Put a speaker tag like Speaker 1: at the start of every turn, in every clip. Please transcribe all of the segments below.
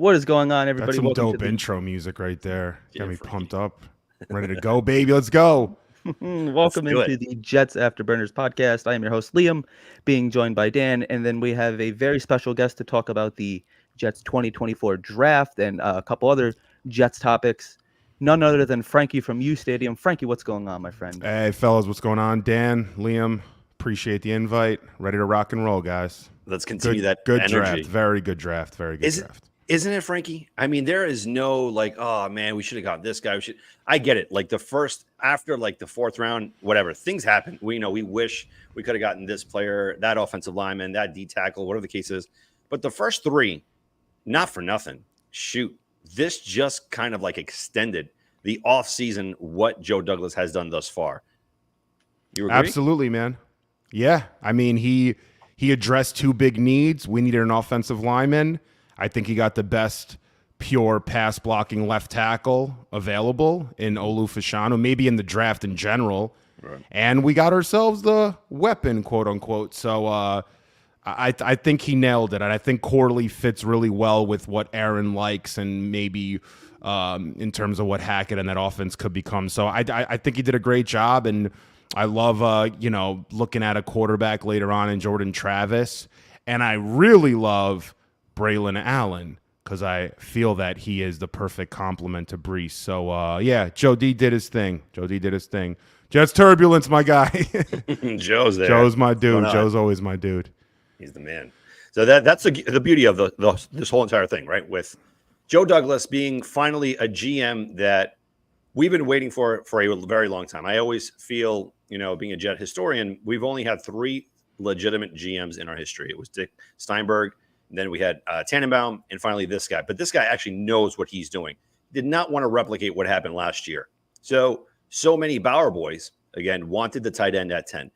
Speaker 1: What is going on, everybody?
Speaker 2: That's some
Speaker 1: Welcome
Speaker 2: dope
Speaker 1: to
Speaker 2: intro music right there. Got me
Speaker 3: Frankie.
Speaker 2: pumped up. Ready to go, baby. Let's go.
Speaker 1: Welcome into the Jets Afterburners podcast. I am your host, Liam, being joined by Dan, and then we have a very special guest to talk about the Jets 2024 draft and a couple other Jets topics. None other than Frankie from UStadium. Frankie, what's going on, my friend?
Speaker 2: Hey, fellas, what's going on? Dan, Liam, appreciate the invite. Ready to rock and roll, guys.
Speaker 3: Let's continue
Speaker 2: Good
Speaker 3: energy.
Speaker 2: Draft. Very good draft. Very good draft.
Speaker 3: Isn't it, Frankie? I mean, there is no like, oh man, we should have got this guy. I get it. Like after the fourth round, whatever, things happen. We wish we could have gotten this player, that offensive lineman, that D tackle, whatever the case is. But the first three, not for nothing. Shoot, this just kind of like extended the offseason what Joe Douglas has done thus far. You agree?
Speaker 2: Absolutely, man. Yeah, I mean he addressed two big needs. We needed an offensive lineman. I think he got the best pure pass blocking left tackle available in Olu Fashanu, maybe in the draft in general. Right. And we got ourselves the weapon, quote unquote. So I think he nailed it. And I think Corley fits really well with what Aaron likes and maybe in terms of what Hackett and that offense could become. So I think he did a great job. And I love, looking at a quarterback later on in Jordan Travis. And I really love Braelon Allen because I feel that he is the perfect complement to Brees. So, Joe D did his thing. Jets turbulence, my guy.
Speaker 3: Joe's there.
Speaker 2: Joe's my dude. Joe's always my dude.
Speaker 3: He's the man. So that's the beauty of this whole entire thing, right? With Joe Douglas being finally a GM that we've been waiting for a very long time. I always feel, being a Jet historian, we've only had three legitimate GMs in our history. It was Dick Steinberg. Then we had Tannenbaum, and finally this guy. But this guy actually knows what he's doing. Did not want to replicate what happened last year. So many Bauer boys, again, wanted the tight end at 10.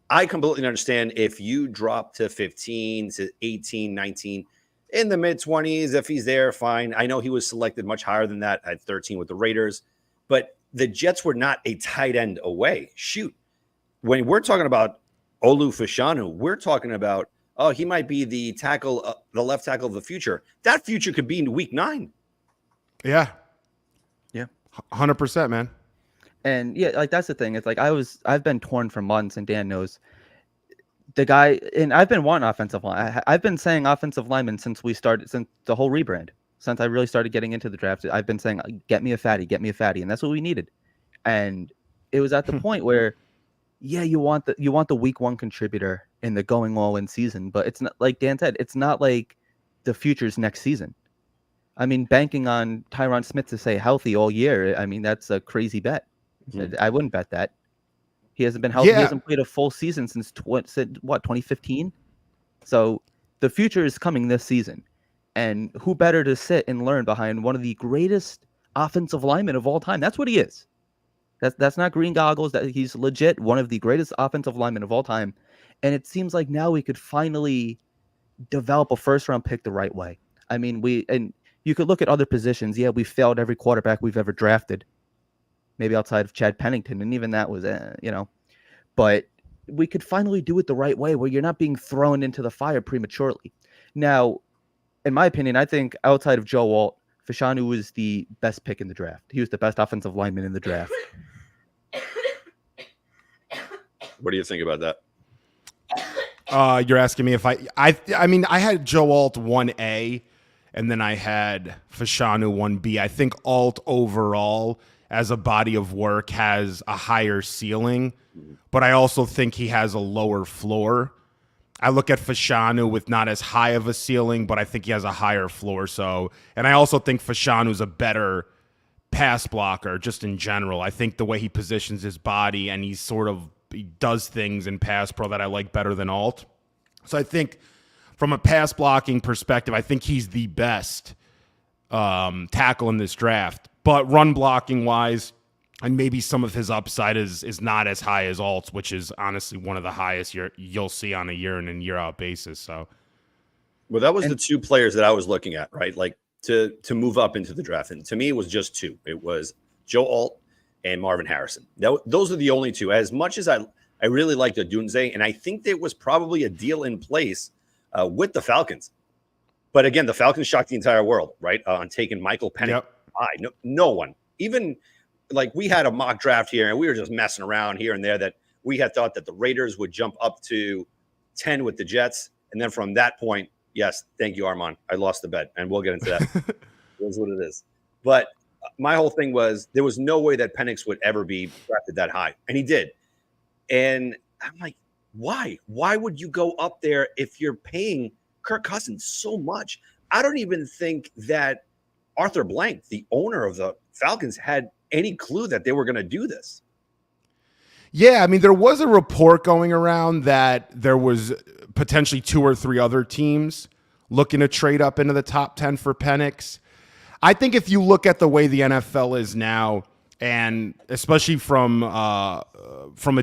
Speaker 3: I completely understand if you drop to 15, to 18, 19, in the mid-20s, if he's there, fine. I know he was selected much higher than that at 13 with the Raiders. But the Jets were not a tight end away. Shoot. When we're talking about Olu Fashanu, we're talking about he might be the left tackle of the future. That future could be in week 9.
Speaker 2: Yeah.
Speaker 1: Yeah.
Speaker 2: 100%, man.
Speaker 1: And yeah, that's the thing. It's like I've been torn for months, and Dan knows the guy. And I've been wanting offensive line. I've been saying offensive lineman since the whole rebrand. Since I really started getting into the draft, I've been saying, get me a fatty, and that's what we needed. And it was at the point where, you want the week 1 contributor in the going all in season, but it's not like Dan said, it's not like the future's next season. I mean, banking on Tyron Smith to stay healthy all year, I mean, that's a crazy bet. Mm-hmm. I wouldn't bet that. He hasn't been healthy. Yeah. He hasn't played a full season since 2015. So the future is coming this season. And who better to sit and learn behind one of the greatest offensive linemen of all time? That's what he is. That's not green goggles. That he's legit one of the greatest offensive linemen of all time. And it seems like now we could finally develop a first-round pick the right way. I mean, you could look at other positions. Yeah, we failed every quarterback we've ever drafted, maybe outside of Chad Pennington, and even that was, But we could finally do it the right way, where you're not being thrown into the fire prematurely. Now, in my opinion, I think outside of Joe Alt, Fashanu was the best pick in the draft. He was the best offensive lineman in the draft.
Speaker 3: What do you think about that?
Speaker 2: You're asking me if I mean, I had Joe Alt 1A, and then I had Fashanu 1B. I think Alt overall, as a body of work, has a higher ceiling, but I also think he has a lower floor. I look at Fashanu with not as high of a ceiling, but I think he has a higher floor. And I also think Fashanu's a better pass blocker just in general. I think the way he positions his body and he does things in pass pro that I like better than Alt. So I think from a pass blocking perspective, I think he's the best tackle in this draft. But run blocking wise, and maybe some of his upside is not as high as Alt's, which is honestly one of the highest you'll see on a year in and year out basis. So,
Speaker 3: well, that was the two players that I was looking at, right? Like to move up into the draft, and to me, it was just two. It was Joe Alt and Marvin Harrison. Those are the only two. As much as I really liked Odunze, and I think there was probably a deal in place with the Falcons But again, the Falcons shocked the entire world, right? On taking Michael Penix.
Speaker 2: Yep.
Speaker 3: No one, even like we had a mock draft here and we were just messing around here and there that we had thought that the Raiders would jump up to 10 with the Jets. And then from that point, yes, thank you, Armand. I lost the bet, and we'll get into that. That's what it is. But my whole thing was there was no way that Penix would ever be drafted that high, and he did. And I'm like, why? Why would you go up there if you're paying Kirk Cousins so much? I don't even think that Arthur Blank, the owner of the Falcons, had any clue that they were going to do this.
Speaker 2: Yeah, I mean, there was a report going around that there was potentially 2 or 3 other teams looking to trade up into the top 10 for Penix. I think if you look at the way the NFL is now, and especially from a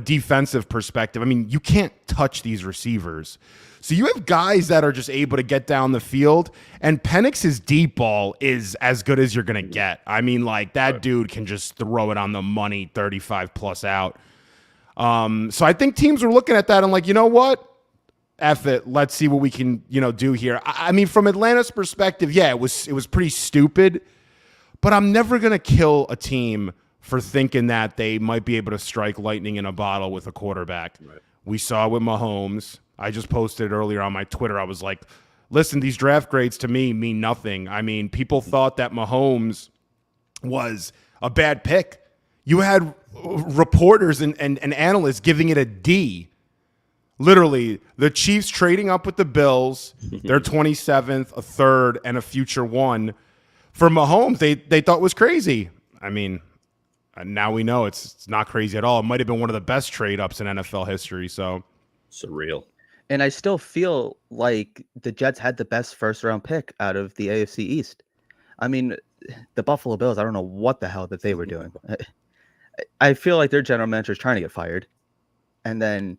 Speaker 2: defensive perspective, I mean, you can't touch these receivers. So you have guys that are just able to get down the field, and Penix's deep ball is as good as you're going to get. I mean, like, that dude can just throw it on the money 35 plus out. So I think teams are looking at that and like, you know what? F it. Let's see what we can, do here. I mean, from Atlanta's perspective, yeah, it was pretty stupid, but I'm never going to kill a team for thinking that they might be able to strike lightning in a bottle with a quarterback. Right. We saw it with Mahomes. I just posted earlier on my Twitter. I was like, listen, these draft grades to me mean nothing. I mean, people thought that Mahomes was a bad pick. You had reporters and analysts giving it a D. Literally, the Chiefs trading up with the Bills, their 27th, a third, and a future one. For Mahomes, they thought was crazy. I mean, now we know it's not crazy at all. It might have been one of the best trade-ups in NFL history. So
Speaker 3: surreal.
Speaker 1: And I still feel like the Jets had the best first-round pick out of the AFC East. I mean, the Buffalo Bills, I don't know what the hell that they were doing. I feel like their general manager is trying to get fired. And then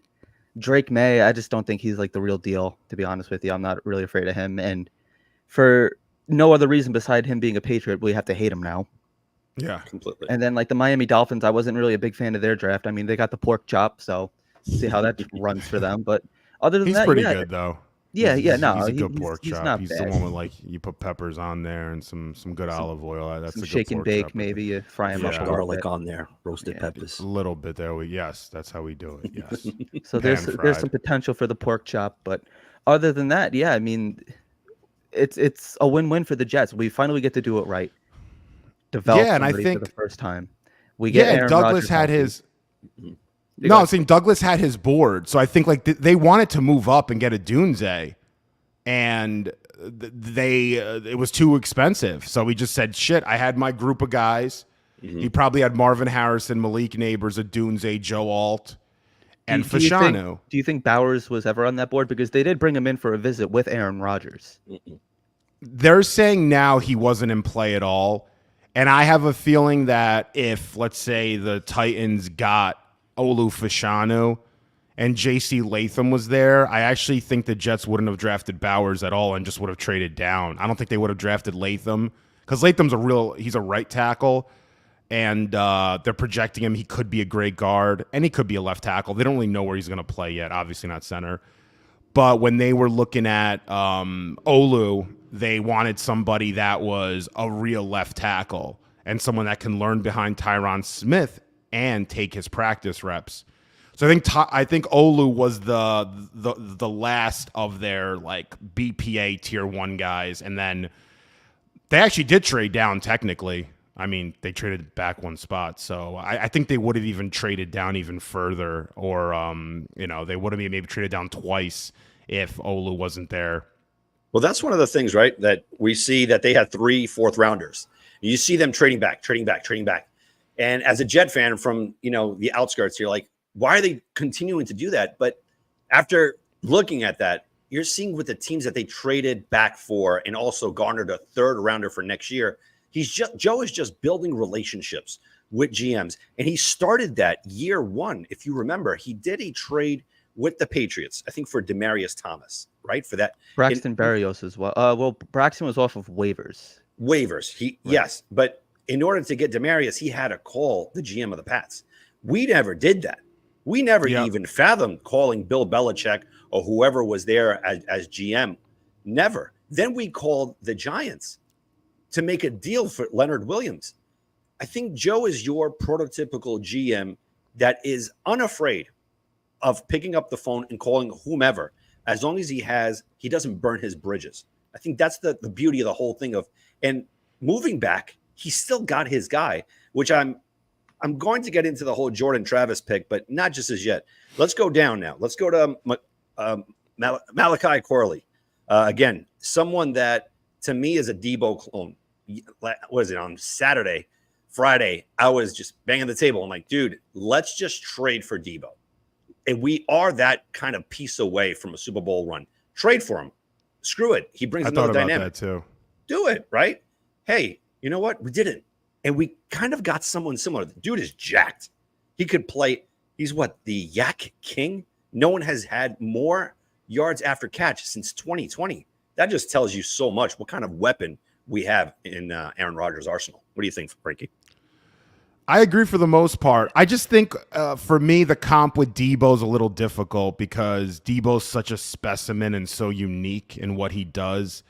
Speaker 1: Drake May, I just don't think he's like the real deal, to be honest with you. I'm not really afraid of him. And for no other reason beside him being a Patriot, we have to hate him now.
Speaker 2: Yeah,
Speaker 3: completely.
Speaker 1: And then like the Miami Dolphins, I wasn't really a big fan of their draft. I mean, they got the pork chop, so see how that runs for them. But other than
Speaker 2: he's
Speaker 1: that,
Speaker 2: pretty good though.
Speaker 1: Yeah,
Speaker 2: he's
Speaker 1: a
Speaker 2: good pork chop.
Speaker 1: Not
Speaker 2: he's
Speaker 1: bad.
Speaker 2: the one with like you put peppers on there and some good olive oil. That's
Speaker 1: some
Speaker 2: a good
Speaker 1: shake and
Speaker 2: pork
Speaker 1: bake,
Speaker 2: chop.
Speaker 1: maybe you fry them up a
Speaker 4: garlic
Speaker 1: little bit.
Speaker 4: on there, roasted peppers.
Speaker 2: A little bit there. Yes, that's how we do it. Yes.
Speaker 1: So there's some potential for the pork chop, but other than that, yeah, I mean, it's a win-win for the Jets. We finally get to do it right. Develop
Speaker 2: and I think
Speaker 1: for the first time we get. Aaron
Speaker 2: Douglas
Speaker 1: Rodgers
Speaker 2: had
Speaker 1: healthy.
Speaker 2: his. No, I'm saying Douglas had his board, so I think like they wanted to move up and get a Dunze, and it was too expensive. So we just said, shit. I had my group of guys. He probably had Marvin Harrison, Malik Neighbors, a Dunze, Joe Alt, and Fashanu.
Speaker 1: Do you think Bowers was ever on that board? Because they did bring him in for a visit with Aaron Rodgers.
Speaker 2: They're saying now he wasn't in play at all. And I have a feeling that if, let's say, the Titans got Olu Fashanu and J.C. Latham was there, I actually think the Jets wouldn't have drafted Bowers at all and just would have traded down. I don't think they would have drafted Latham because Latham's he's a right tackle, and they're projecting him. He could be a great guard, and he could be a left tackle. They don't really know where he's going to play yet, obviously not center. But when they were looking at Olu, they wanted somebody that was a real left tackle and someone that can learn behind Tyron Smith and take his practice reps. So I think Olu was the last of their like BPA tier 1 guys, and then they actually did trade down technically. I mean, they traded back one spot, so I think they would have even traded down even further, or they would have maybe traded down twice if Olu wasn't there.
Speaker 3: Well, that's one of the things, right, that we see that they had 3 fourth rounders. You see them trading back. And as a Jet fan from, the outskirts, you're like, why are they continuing to do that? But after looking at that, you're seeing with the teams that they traded back for and also garnered a 3rd rounder for next year, Joe is just building relationships with GMs. And he started that year 1. If you remember, he did a trade with the Patriots, I think for Demaryius Thomas, right? For that.
Speaker 1: Braxton Berrios as well. Well, Braxton was off of waivers.
Speaker 3: Yes. But in order to get Demaryius, he had to call the GM of the Pats. We never did that. We never even fathomed calling Bill Belichick or whoever was there as GM. Never. Then we called the Giants to make a deal for Leonard Williams. I think Joe is your prototypical GM that is unafraid of picking up the phone and calling whomever, as long as he doesn't burn his bridges. I think that's the beauty of the whole thing and moving back, he still got his guy, which I'm going to get into the whole Jordan Travis pick, but not just as yet. Let's go down now. Let's go to Malachi Corley. Again, someone that to me is a Debo clone. What is it, on Friday, I was just banging the table. I'm like, dude, let's just trade for Debo. And we are that kind of piece away from a Super Bowl run. Trade for him. Screw it. He brings another dynamic. I thought about that too. Do it, right? Hey, you know what? We didn't. And we kind of got someone similar. The dude is jacked. He could play. He's what? The Yak King? No one has had more yards after catch since 2020. That just tells you so much what kind of weapon we have in Aaron Rodgers' arsenal. What do you think, Frankie?
Speaker 2: I agree for the most part. I just think for me, the comp with Debo is a little difficult because Debo's such a specimen and so unique in what he does.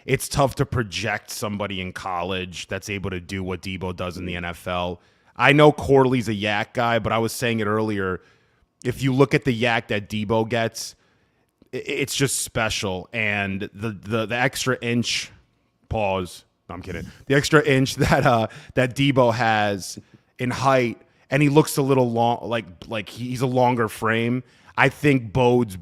Speaker 2: It's tough to project somebody in college that's able to do what Debo does in the NFL. I know Corley's a yak guy, but I was saying it earlier. If you look at the yak that Debo gets, it's just special. And the extra inch, pause, no, I'm kidding. The extra inch that Debo has in height, and he looks a little long, like he's a longer frame, I think bodes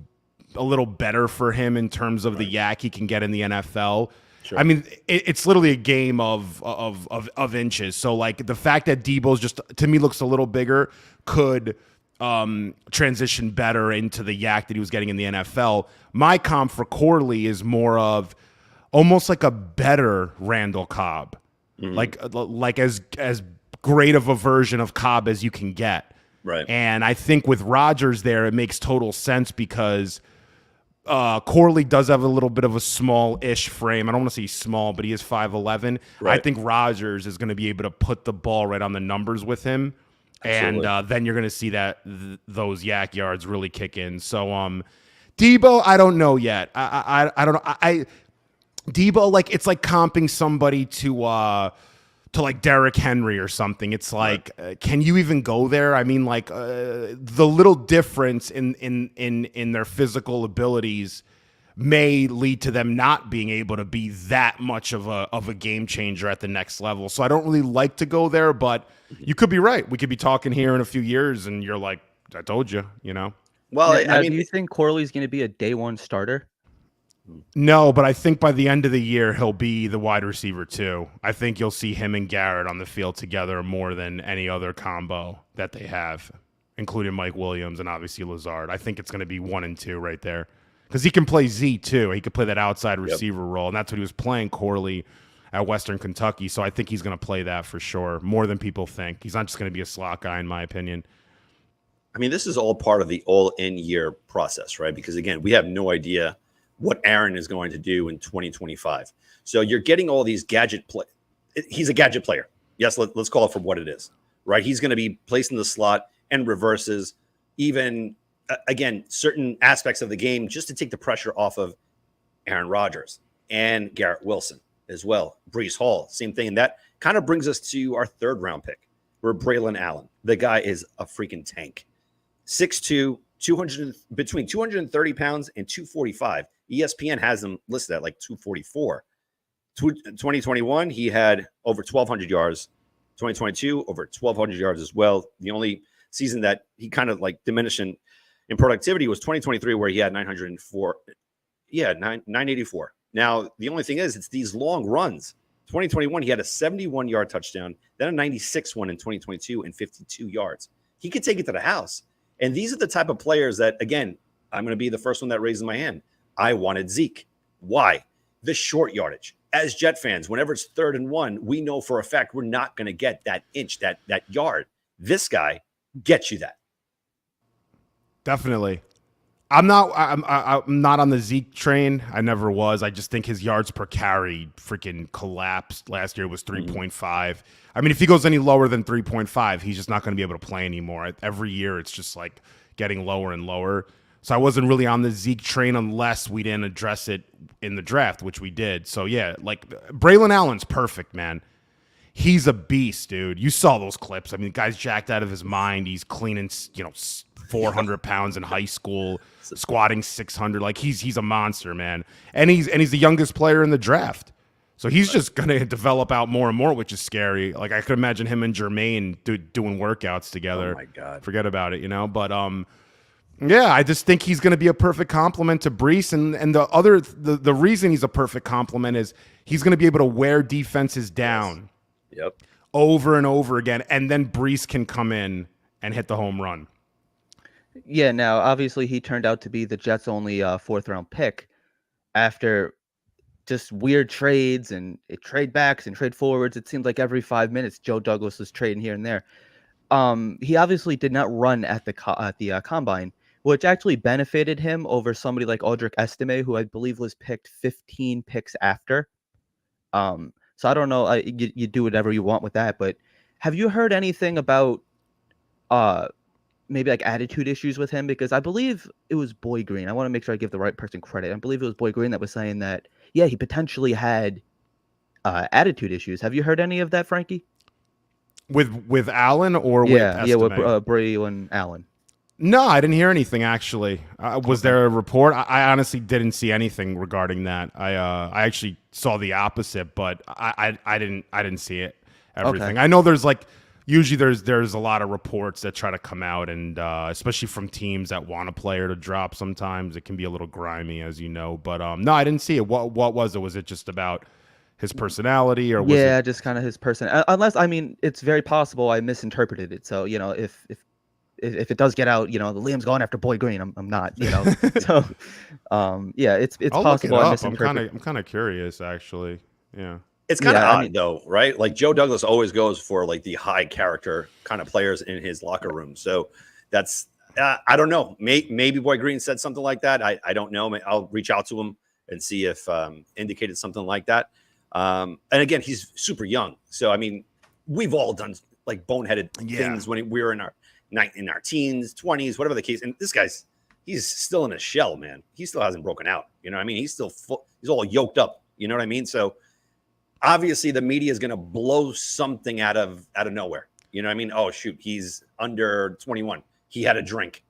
Speaker 2: a little better for him in terms of the yak he can get in the NFL. Sure. I mean, it's literally a game of inches. So like the fact that Debo's just, to me, looks a little bigger could transition better into the yak that he was getting in the NFL. My comp for Corley is more of almost like a better Randall Cobb, like as great of a version of Cobb as you can get.
Speaker 3: Right.
Speaker 2: And I think with Rodgers there, it makes total sense because Corley does have a little bit of a small-ish frame. I don't want to say small, but he is 5'11". Right. I think Rodgers is going to be able to put the ball right on the numbers with him. Absolutely. And then you're going to see that those yak yards really kick in. So Debo, I don't know yet. I don't know. Debo, like, it's like comping somebody to like Derrick Henry or something. It's like, can you even go there? I mean, like the little difference in their physical abilities may lead to them not being able to be that much of a game changer at the next level. So I don't really like to go there, but you could be right. We could be talking here in a few years, and you're like, I told you, you know.
Speaker 1: Well, I mean, do you think Corley's going to be a day one starter?
Speaker 2: No, but I think by the end of the year, he'll be the wide receiver too. I think you'll see him and Garrett on the field together more than any other combo that they have, including Mike Williams and obviously Lazard. I think it's going to be 1 and 2 right there because he can play Z too. He could play that outside receiver role, and that's what he was playing Corley at Western Kentucky. So I think he's going to play that for sure, more than people think. He's not just going to be a slot guy, in my opinion.
Speaker 3: I mean, this is all part of the all-in year process, right? Because, again, we have no idea what Aaron is going to do in 2025. So you're getting all these gadget play. He's a gadget player. Yes, let's call it for what it is, right? He's going to be placed in the slot and reverses, even, again, certain aspects of the game just to take the pressure off of Aaron Rodgers and Garrett Wilson as well. Breece Hall, same thing. And that kind of brings us to our 3rd round pick. We're Braelon Allen. The guy is a freaking tank. 6'2", between 230 pounds and 245. ESPN has him listed at like 244. 2021, he had over 1,200 yards. 2022, over 1,200 yards as well. The only season that he kind of like diminished in productivity was 2023, where he had 904. Yeah, 984. Now, the only thing is, it's these long runs. 2021, he had a 71-yard touchdown, then a 96 one in 2022 and 52 yards. He could take it to the house. And these are the type of players that, again, I'm going to be the first one that raises my hand. I wanted Zeke. Why? The short yardage. As Jet fans, whenever it's 3rd and 1, we know for a fact we're not going to get that inch, that yard. This guy gets you that.
Speaker 2: Definitely. I'm not on the Zeke train. I never was. I just think his yards per carry freaking collapsed. Last year was 3.5. I mean, if he goes any lower than 3.5, he's just not going to be able to play anymore. Every year it's just like getting lower and lower. So I wasn't really on the Zeke train unless we didn't address it in the draft, which we did. So yeah, like Braelon Allen's perfect, man. He's a beast, dude. You saw those clips. I mean, the guy's jacked out of his mind. He's cleaning, 400 pounds in high school, squatting 600. Like he's a monster, man. And he's the youngest player in the draft. So he's just going to develop out more and more, which is scary. Like I could imagine him and Jermaine doing workouts together.
Speaker 3: Oh my God.
Speaker 2: Forget about it, But yeah, I just think he's going to be a perfect complement to Brees. And the reason he's a perfect complement is he's going to be able to wear defenses down.
Speaker 3: Yep.
Speaker 2: Over and over again. And then Brees can come in and hit the home run.
Speaker 1: Yeah, now obviously he turned out to be the Jets' only 4th-round pick after just weird trades and trade backs and trade forwards. It seemed like every 5 minutes Joe Douglas was trading here and there. He obviously did not run at the combine, which actually benefited him over somebody like Audric Estime, who I believe was picked 15 picks after. So I don't know. You do whatever you want with that, but have you heard anything about maybe like attitude issues with him? Because I believe it was Boy Green. I want to make sure I give the right person credit. I believe it was Boy Green that was saying that, yeah, he potentially had attitude issues. Have you heard any of that, Frankie?
Speaker 2: With Allen or with Estime?
Speaker 1: Yeah, with Braelon Allen.
Speaker 2: No, I didn't hear anything actually. Was there a report? I honestly didn't see anything regarding that. I actually saw the opposite, but I didn't see it. Everything. Okay. I know there's usually there's a lot of reports that try to come out, and especially from teams that want a player to drop. Sometimes it can be a little grimy, as you know. But no, I didn't see it. What was it? Was it just about his personality, or was it
Speaker 1: just kind of his person? Unless it's very possible I misinterpreted it. So if it does get out, the Liam's going after Boy Green. I'm not, So, yeah, it's possible I misinterpreted.
Speaker 2: I'm kind of curious, actually. Yeah,
Speaker 3: it's kind of odd though, right? Like Joe Douglas always goes for like the high character kind of players in his locker room. So that's I don't know. Maybe Boy Green said something like that. I don't know. I'll reach out to him and see if indicated something like that. And again, he's super young. So I mean, we've all done like boneheaded things when we were in our teens, 20s, whatever the case. And this he's still in a shell, man. He still hasn't broken out. You know what I mean? He's still he's all yoked up. You know what I mean? So obviously the media is going to blow something out of nowhere. You know what I mean? Oh, shoot. He's under 21. He had a drink.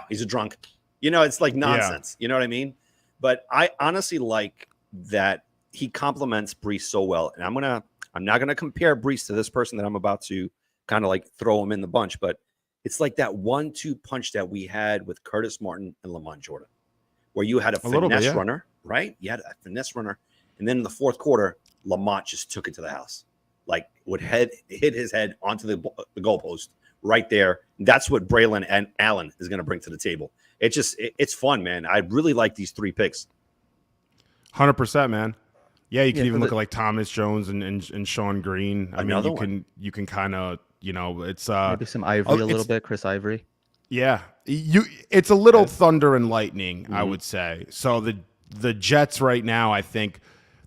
Speaker 3: He's a drunk. It's like nonsense. Yeah. You know what I mean? But I honestly like that he compliments Brees so well. And I'm not going to compare Brees to this person that I'm about to kind of like throw him in the bunch, but it's like that 1-2 punch that we had with Curtis Martin and Lamont Jordan, where you had a finesse runner, right? You had a finesse runner. And then in the fourth quarter, Lamont just took it to the house, like hit his head onto the goalpost right there. That's what Braelon and Allen is going to bring to the table. It's fun, man. I really like these 3 picks.
Speaker 2: 100%, man. Yeah, you can even look at like Thomas Jones and Sean Green. I mean, you can kind of, it's
Speaker 1: maybe some Ivory a little bit, Chris Ivory.
Speaker 2: Yeah, it's a little thunder and lightning, I would say. So the Jets right now, I think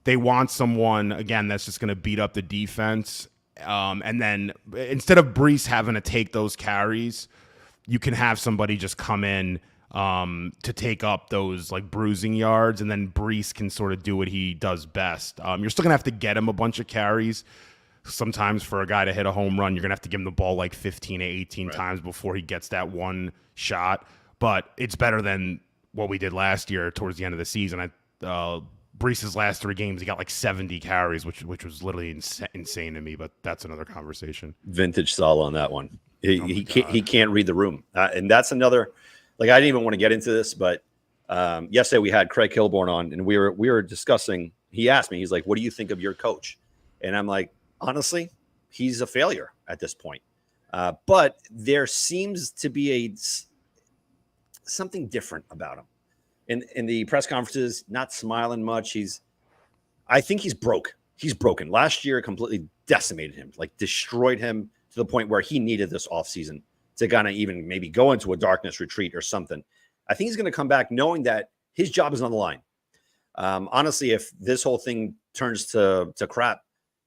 Speaker 2: they want someone again that's just going to beat up the defense, and then instead of Brees having to take those carries, you can have somebody just come in to take up those like bruising yards, and then Brees can sort of do what he does best. You're still gonna have to get him a bunch of carries. Sometimes for a guy to hit a home run, you're gonna have to give him the ball like 15 to 18 times before he gets that one shot. But it's better than what we did last year towards the end of the season. Brees' last 3 games, he got like 70 carries, which was literally insane to me. But that's another conversation.
Speaker 3: Vintage Saleh on that one. He can't read the room, and that's another. Like I didn't even want to get into this, but yesterday we had Craig Kilborn on, and we were discussing. He asked me, he's like, "What do you think of your coach?" And I'm like, honestly, he's a failure at this point. But there seems to be something different about him. In the press conferences, not smiling much. I think he's broke. He's broken. Last year completely decimated him, like destroyed him to the point where he needed this offseason to kind of even maybe go into a darkness retreat or something. I think he's going to come back knowing that his job is on the line. Honestly, if this whole thing turns to crap,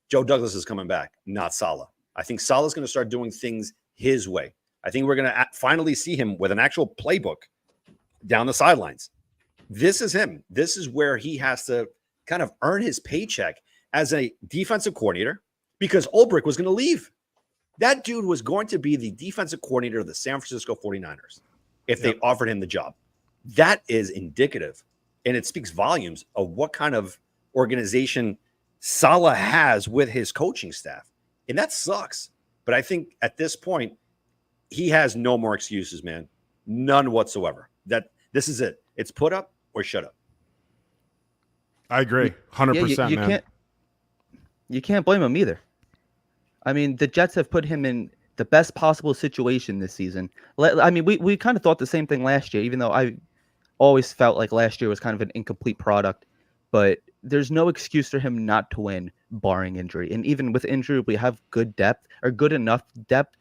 Speaker 3: Joe Douglas is coming back, not Saleh. I think Saleh's going to start doing things his way. I think we're going to finally see him with an actual playbook down the sidelines. This is him. This is where he has to kind of earn his paycheck as a defensive coordinator because Ulbrich was going to leave. That dude was going to be the defensive coordinator of the San Francisco 49ers if they offered him the job. That is indicative, and it speaks volumes of what kind of organization Saleh has with his coaching staff. And that sucks. But I think at this point, he has no more excuses, man. None whatsoever. That this is it. It's put up or shut up.
Speaker 2: I agree. 100%, man.
Speaker 1: You can't blame him either. I mean, the Jets have put him in the best possible situation this season. I mean, we kind of thought the same thing last year, even though I always felt like last year was kind of an incomplete product. But there's no excuse for him not to win, barring injury. And even with injury, we have good depth, or good enough depth,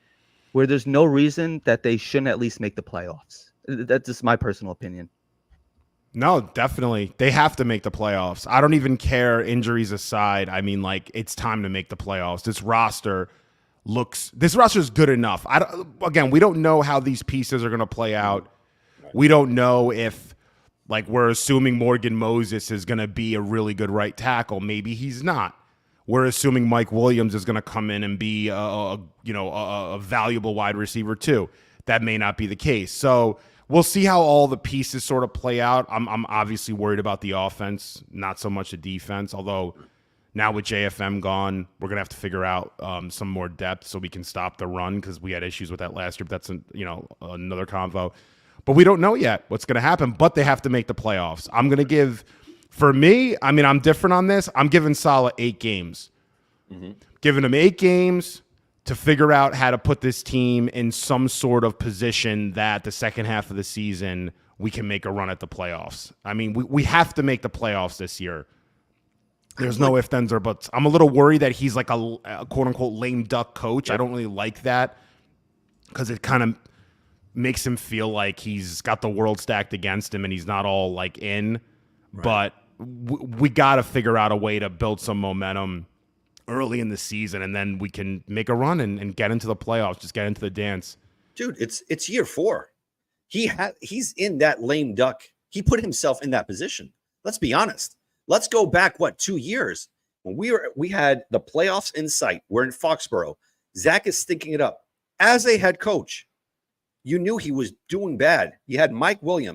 Speaker 1: where there's no reason that they shouldn't at least make the playoffs. That's just my personal opinion.
Speaker 2: No, definitely. They have to make the playoffs. I don't even care, injuries aside. I mean, like, it's time to make the playoffs. This roster is good enough. Again, we don't know how these pieces are going to play out. We don't know if, like, we're assuming Morgan Moses is going to be a really good right tackle. Maybe he's not. We're assuming Mike Williams is going to come in and be a valuable wide receiver too. That may not be the case. So we'll see how all the pieces sort of play out. I'm obviously worried about the offense, not so much the defense. Although now with JFM gone, we're gonna have to figure out some more depth so we can stop the run because we had issues with that last year. But that's another convo. But we don't know yet what's gonna happen. But they have to make the playoffs. I'm gonna give. For me, I mean, I'm different on this. I'm giving Saleh 8 games. Mm-hmm. Giving him 8 games to figure out how to put this team in some sort of position that the second half of the season we can make a run at the playoffs. I mean, we have to make the playoffs this year. There's no ifs, ands, or buts. I'm a little worried that he's like a quote-unquote lame duck coach. Yep. I don't really like that because it kind of makes him feel like he's got the world stacked against him and he's not all like in. Right. But we got to figure out a way to build some momentum early in the season, and then we can make a run and get into the playoffs, just get into the dance.
Speaker 3: Dude, it's year 4. He's in that lame duck. He put himself in that position. Let's be honest. Let's go back, 2 years when we had the playoffs in sight. We're in Foxborough. Zach is stinking it up. As a head coach, you knew he was doing bad. You had Mike White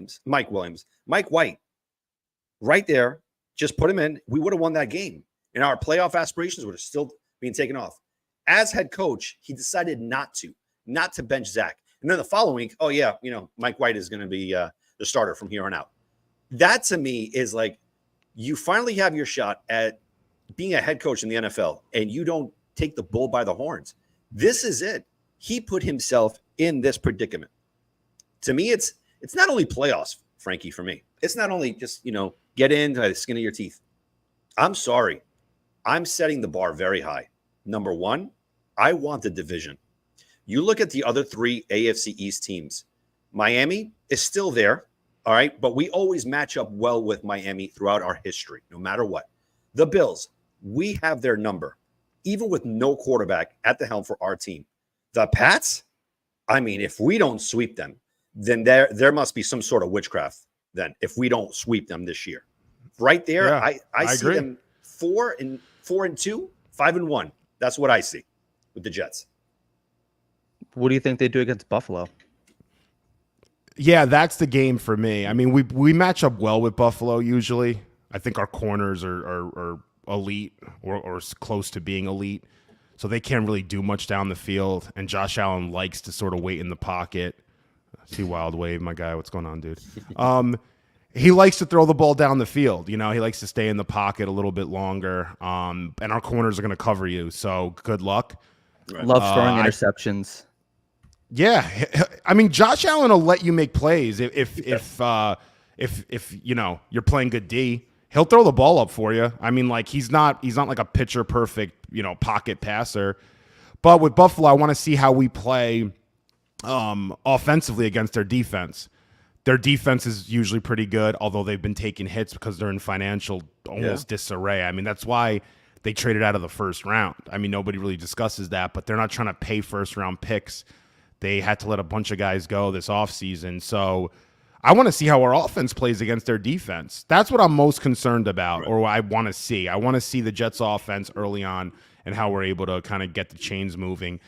Speaker 3: right there. Just put him in. We would have won that game. And our playoff aspirations would have still been taken off. As head coach, he decided not to bench Zach. And then the following week, Mike White is going to be the starter from here on out. That to me is like, you finally have your shot at being a head coach in the NFL, and you don't take the bull by the horns. This is it. He put himself in this predicament. To me, it's not only playoffs, Frankie, for me. It's not only just, get into the skin of your teeth. I'm sorry. I'm setting the bar very high. Number 1, I want the division. You look at the other 3 AFC East teams. Miami is still there, all right? But we always match up well with Miami throughout our history, no matter what. The Bills, we have their number, even with no quarterback at the helm for our team. The Pats, I mean, if we don't sweep them, then there must be some sort of witchcraft then if we don't sweep them this year. Right there, yeah, I see agree. Them 4-2, 5-1. That's what I see with the Jets.
Speaker 1: What do you think they do against Buffalo?
Speaker 2: Yeah, that's the game for me. I mean, we match up well with Buffalo usually. I think our corners are elite or close to being elite, so they can't really do much down the field. And Josh Allen likes to sort of wait in the pocket. See Wild Wave, my guy. What's going on, dude? He likes to throw the ball down the field. He likes to stay in the pocket a little bit longer. And our corners are going to cover you. So good luck.
Speaker 1: Right. Love throwing interceptions.
Speaker 2: Yeah, I mean, Josh Allen will let you make plays if you're playing good D. He'll throw the ball up for you. I mean, like he's not like a pitcher perfect pocket passer. But with Buffalo, I want to see how we play offensively against their defense. Their defense is usually pretty good, although they've been taking hits because they're in financial almost disarray. I mean, that's why they traded out of the first round. I mean, nobody really discusses that, but they're not trying to pay first-round picks. They had to let a bunch of guys go this offseason. So I want to see how our offense plays against their defense. That's what I'm most concerned about,
Speaker 3: Right.
Speaker 2: or what I want to see. I want to see the Jets offense early on and how we're able to kind of get the chains moving.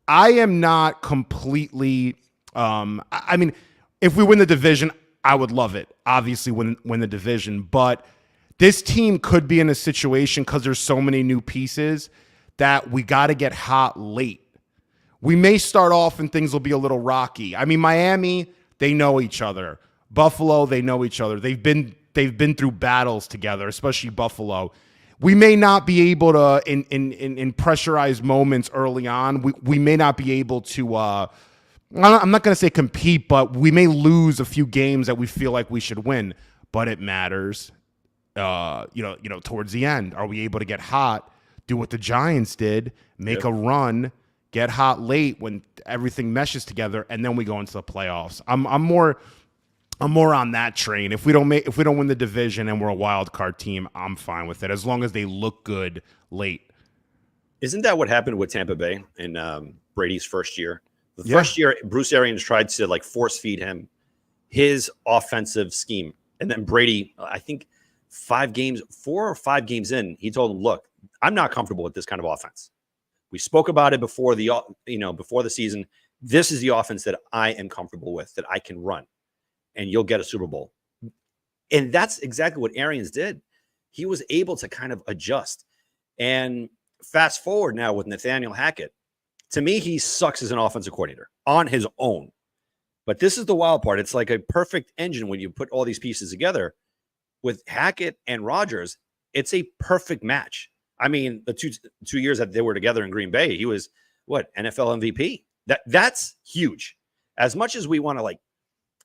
Speaker 2: I am not completely I mean, if we win the division, I would love it. Obviously win the division, but this team could be in a situation because there's so many new pieces that we got to get hot late. We may start off and things will be a little rocky. I mean, Miami, they know each other. Buffalo, they know each other. They've been through battles together, especially Buffalo. We may not be able to in pressurized moments early on. We may not be able to. I'm not going to say compete, but we may lose a few games that we feel like we should win. But it matters. Towards the end, are we able to get hot? Do what the Giants did, make a run, get hot late when everything meshes together, and then we go into the playoffs. I'm more on that train. If we don't win the division and we're a wild card team, I'm fine with it as long as they look good late.
Speaker 3: Isn't that what happened with Tampa Bay in Brady's first year? The first year, Bruce Arians tried to like force feed him his offensive scheme, and then Brady, I think 4 or 5 games in, he told him, "Look, I'm not comfortable with this kind of offense. We spoke about it before the season. This is the offense that I am comfortable with, that I can run, and you'll get a Super Bowl." And that's exactly what Arians did. He was able to kind of adjust. And fast forward now with Nathaniel Hackett. To me, he sucks as an offensive coordinator on his own. But this is the wild part. It's like a perfect engine when you put all these pieces together. With Hackett and Rodgers, it's a perfect match. I mean, the two years that they were together in Green Bay, he was NFL MVP. That's huge. As much as we want to like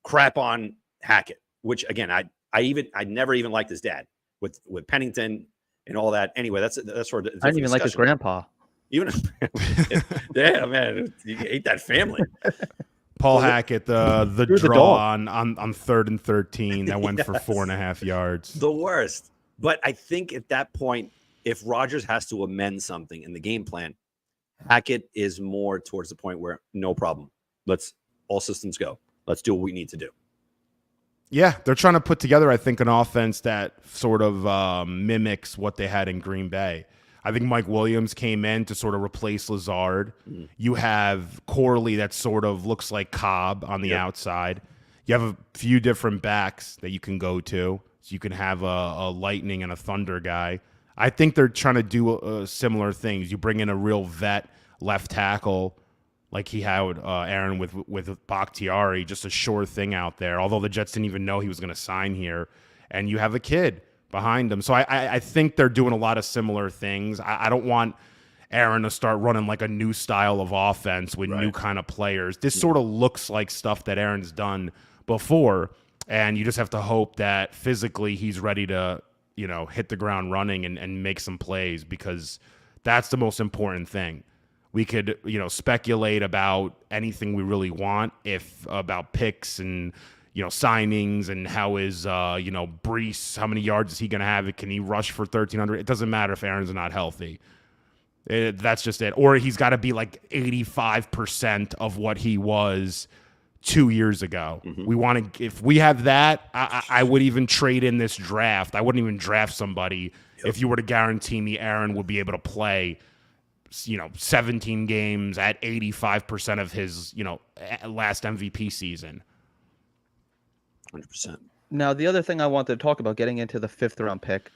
Speaker 3: crap on Hackett, which again, I never even liked his dad with Pennington and all that. Anyway, that's sort of.
Speaker 1: I didn't even like his grandpa.
Speaker 3: Even yeah, man, you hate that family.
Speaker 2: Paul Hackett, the
Speaker 1: Through the
Speaker 2: draw
Speaker 1: door.
Speaker 2: on 3rd and 13 that went for 4.5 yards.
Speaker 3: The worst. But I think at that point, if Rodgers has to amend something in the game plan, Hackett is more towards the point where no problem. Let's all systems go. Let's do what we need to do.
Speaker 2: Yeah, they're trying to put together, I think, an offense that sort of mimics what they had in Green Bay. I think Mike Williams came in to sort of replace Lazard. You have Corley that sort of looks like Cobb on the outside. You have a few different backs that you can go to. So you can have a Lightning and a Thunder guy. I think they're trying to do similar things. You bring in a real vet left tackle like he had Aaron with Bakhtiari, just a sure thing out there, although the Jets didn't even know he was going to sign here. And you have a kid behind him. So I think they're doing a lot of similar things. I don't want Aaron to start running like a new style of offense with new kind of players. This sort of looks like stuff that Aaron's done before, and you just have to hope that physically he's ready to, hit the ground running and make some plays, because that's the most important thing. We could, speculate about anything we really want, about picks and signings and how is, Brees, how many yards is he going to have? Can he rush for 1,300? It doesn't matter if Aaron's not healthy. That's just it. Or he's got to be like 85% of what he was 2 years ago. We want to, if we have that, I would even trade in this draft. I wouldn't even draft somebody if you were to guarantee me Aaron would be able to play 17 games at 85% of his, last MVP season.
Speaker 3: 100%.
Speaker 1: Now, the other thing I wanted to talk about getting into the 5th round pick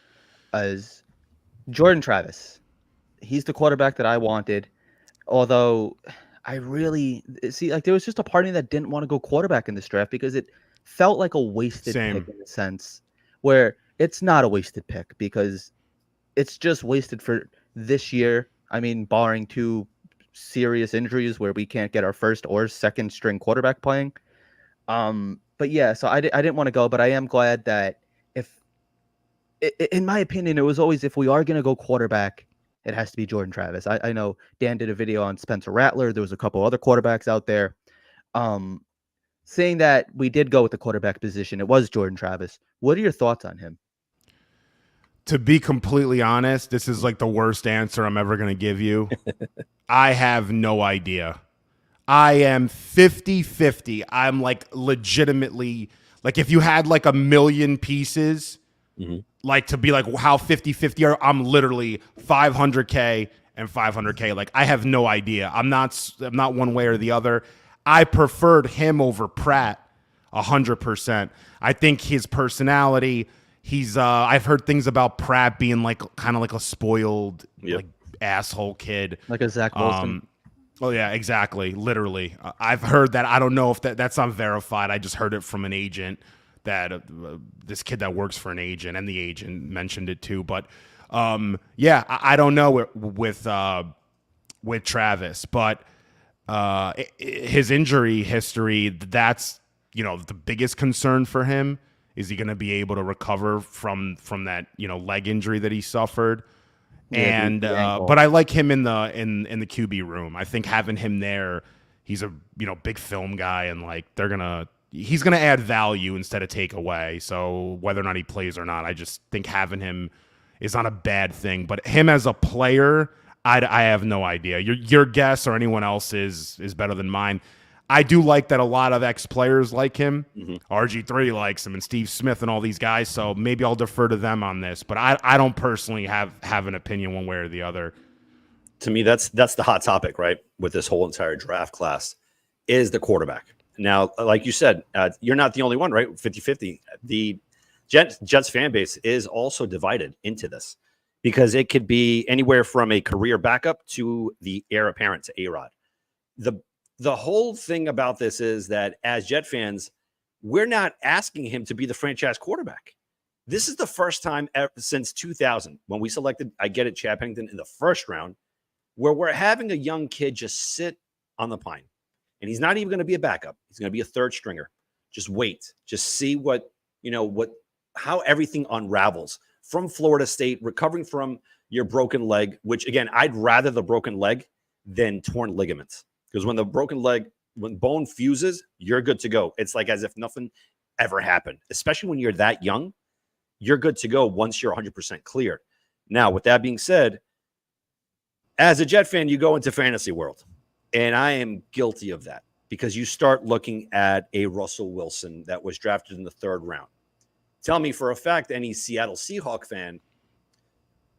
Speaker 1: is Jordan Travis. He's the quarterback that I wanted, although I really see, like, there was just a part of me that didn't want to go quarterback in this draft because it felt like a wasted pick in a sense, where it's not a wasted pick because it's just wasted for this year. I mean, barring 2 serious injuries where we can't get our first or second string quarterback playing. But yeah, so I didn't want to go, but I am glad that in my opinion, it was always, if we are going to go quarterback, it has to be Jordan Travis. I know Dan did a video on Spencer Rattler. There was a couple other quarterbacks out there. Saying that we did go with the quarterback position, it was Jordan Travis. What are your thoughts on him?
Speaker 2: To be completely honest, this is like the worst answer I'm ever going to give you. I have no idea. I am 50-50. I'm like legitimately Like if you had like a million pieces, like to be like how 50-50 are, I'm literally 500K and 500K. Like I have no idea. I'm not one way or the other. I preferred him over Pratt 100%. I think his personality, I've heard things about Pratt being like kind of like a spoiled like asshole kid.
Speaker 1: Like a Zach Wilson.
Speaker 2: Oh yeah, exactly. Literally. I've heard that. I don't know if that's not verified. I just heard it from an agent that this kid that works for an agent, and the agent mentioned it too. But yeah, I don't know with Travis, but his injury history, that's, the biggest concern for him. Is he going to be able to recover from that, leg injury that he suffered? And but I like him in the QB room. I think having him there, he's a big film guy, and like he's gonna add value instead of take away. So whether or not he plays or not, I just think having him is not a bad thing. But him as a player, I have no idea. Your guess or anyone else is better than mine. I do like that a lot of ex-players like him. RG3 likes him, and Steve Smith and all these guys, so maybe I'll defer to them on this. But I don't personally have an opinion one way or the other.
Speaker 3: To me, that's the hot topic, right, with this whole entire draft class, is the quarterback. Now, like you said, you're not the only one, right? 50-50. The Jets fan base is also divided into this because it could be anywhere from a career backup to the heir apparent to A-Rod. The whole thing about this is that as Jet fans, we're not asking him to be the franchise quarterback. This is the first time ever since 2000 when we selected, I get it, Chad Pennington in the first round, where we're having a young kid just sit on the pine. And he's not even going to be a backup. He's going to be a third stringer. Just wait. Just see how everything unravels from Florida State, recovering from your broken leg, which again, I'd rather the broken leg than torn ligaments. Because when the broken leg, when bone fuses, you're good to go. It's like as if nothing ever happened, especially when you're that young. You're good to go once you're 100% cleared. Now, with that being said, as a Jet fan, you go into fantasy world, and I am guilty of that because you start looking at a Russell Wilson that was drafted in the 3rd round. Tell me for a fact, any Seattle Seahawk fan,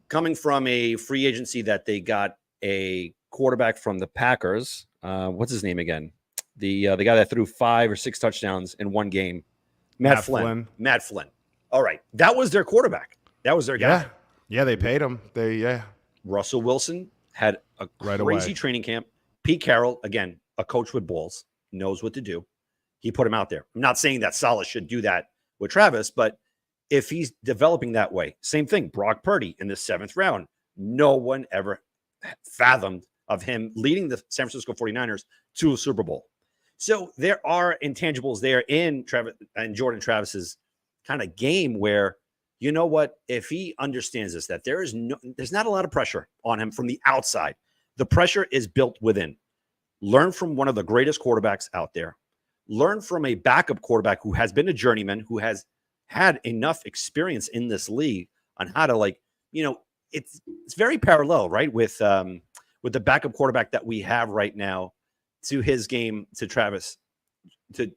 Speaker 3: coming from a free agency that they got a quarterback from the Packers, what's his name again? The guy that threw 5 or 6 touchdowns in one game. Matt Flynn. Matt Flynn. All right. That was their quarterback. That was their guy.
Speaker 2: Yeah, they paid him.
Speaker 3: Russell Wilson had a crazy training camp. Pete Carroll, again, a coach with balls, knows what to do. He put him out there. I'm not saying that Saleh should do that with Travis, but if he's developing that way, same thing. Brock Purdy in the 7th round. No one ever fathomed of him leading the San Francisco 49ers to a Super Bowl. So there are intangibles there in Travis and Jordan Travis's kind of game where, you know what, if he understands this, that there's not a lot of pressure on him from the outside. The pressure is built within. Learn from one of the greatest quarterbacks out there. Learn from a backup quarterback who has been a journeyman, who has had enough experience in this league on how to it's very parallel, right? With the backup quarterback that we have right now to his game, to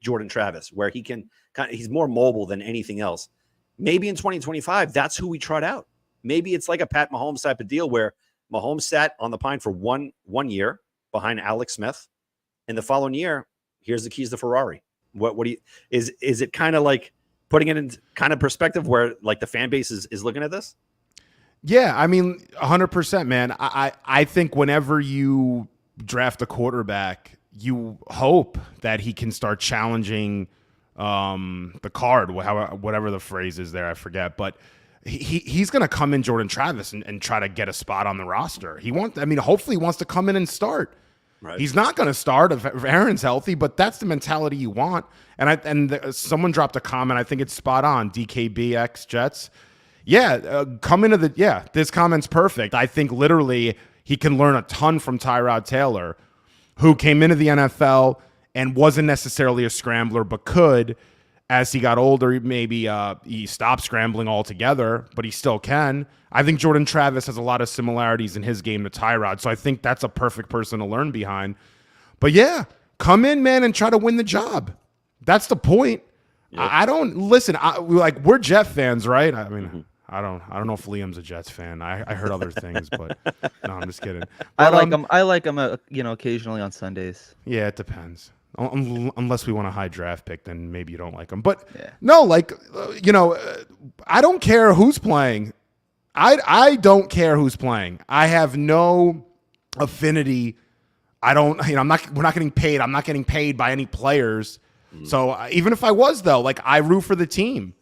Speaker 3: Jordan Travis, where he can he's more mobile than anything else. Maybe in 2025, that's who we trot out. Maybe it's like a Pat Mahomes type of deal where Mahomes sat on the pine for one year behind Alex Smith, and the following year, here's the keys to Ferrari. What do you is it kind of like putting it in kind of perspective where like the fan base is looking at this?
Speaker 2: Yeah, I mean, 100%, man. I think whenever you draft a quarterback, you hope that he can start challenging the card, whatever the phrase is there, I forget. But he's going to come in, Jordan Travis, and try to get a spot on the roster. Hopefully he wants to come in and start. Right. He's not going to start if Aaron's healthy, but that's the mentality you want. Someone dropped a comment. I think it's spot on. DKBX Jets. Yeah, this comment's perfect. I think literally he can learn a ton from Tyrod Taylor, who came into the NFL and wasn't necessarily a scrambler, but could, as he got older, maybe he stopped scrambling altogether, but he still can. I think Jordan Travis has a lot of similarities in his game to Tyrod, so I think that's a perfect person to learn behind. But yeah, come in, man, and try to win the job. That's the point.
Speaker 3: Yep.
Speaker 2: I don't listen. We're Jet fans, right? I mean,
Speaker 3: Mm-hmm.
Speaker 2: I don't know if Liam's a Jets fan. I heard other things, but no, I'm just kidding.
Speaker 1: I
Speaker 2: But
Speaker 1: like them. I like them. Occasionally on Sundays.
Speaker 2: yeah, it depends. Unless we want a high draft pick, then maybe you don't like them. But
Speaker 1: Yeah.
Speaker 2: no, I don't care who's playing. I don't care who's playing. I have no affinity. I don't. We're not getting paid. I'm not getting paid by any players. So even if I was, though, like, I root for the team.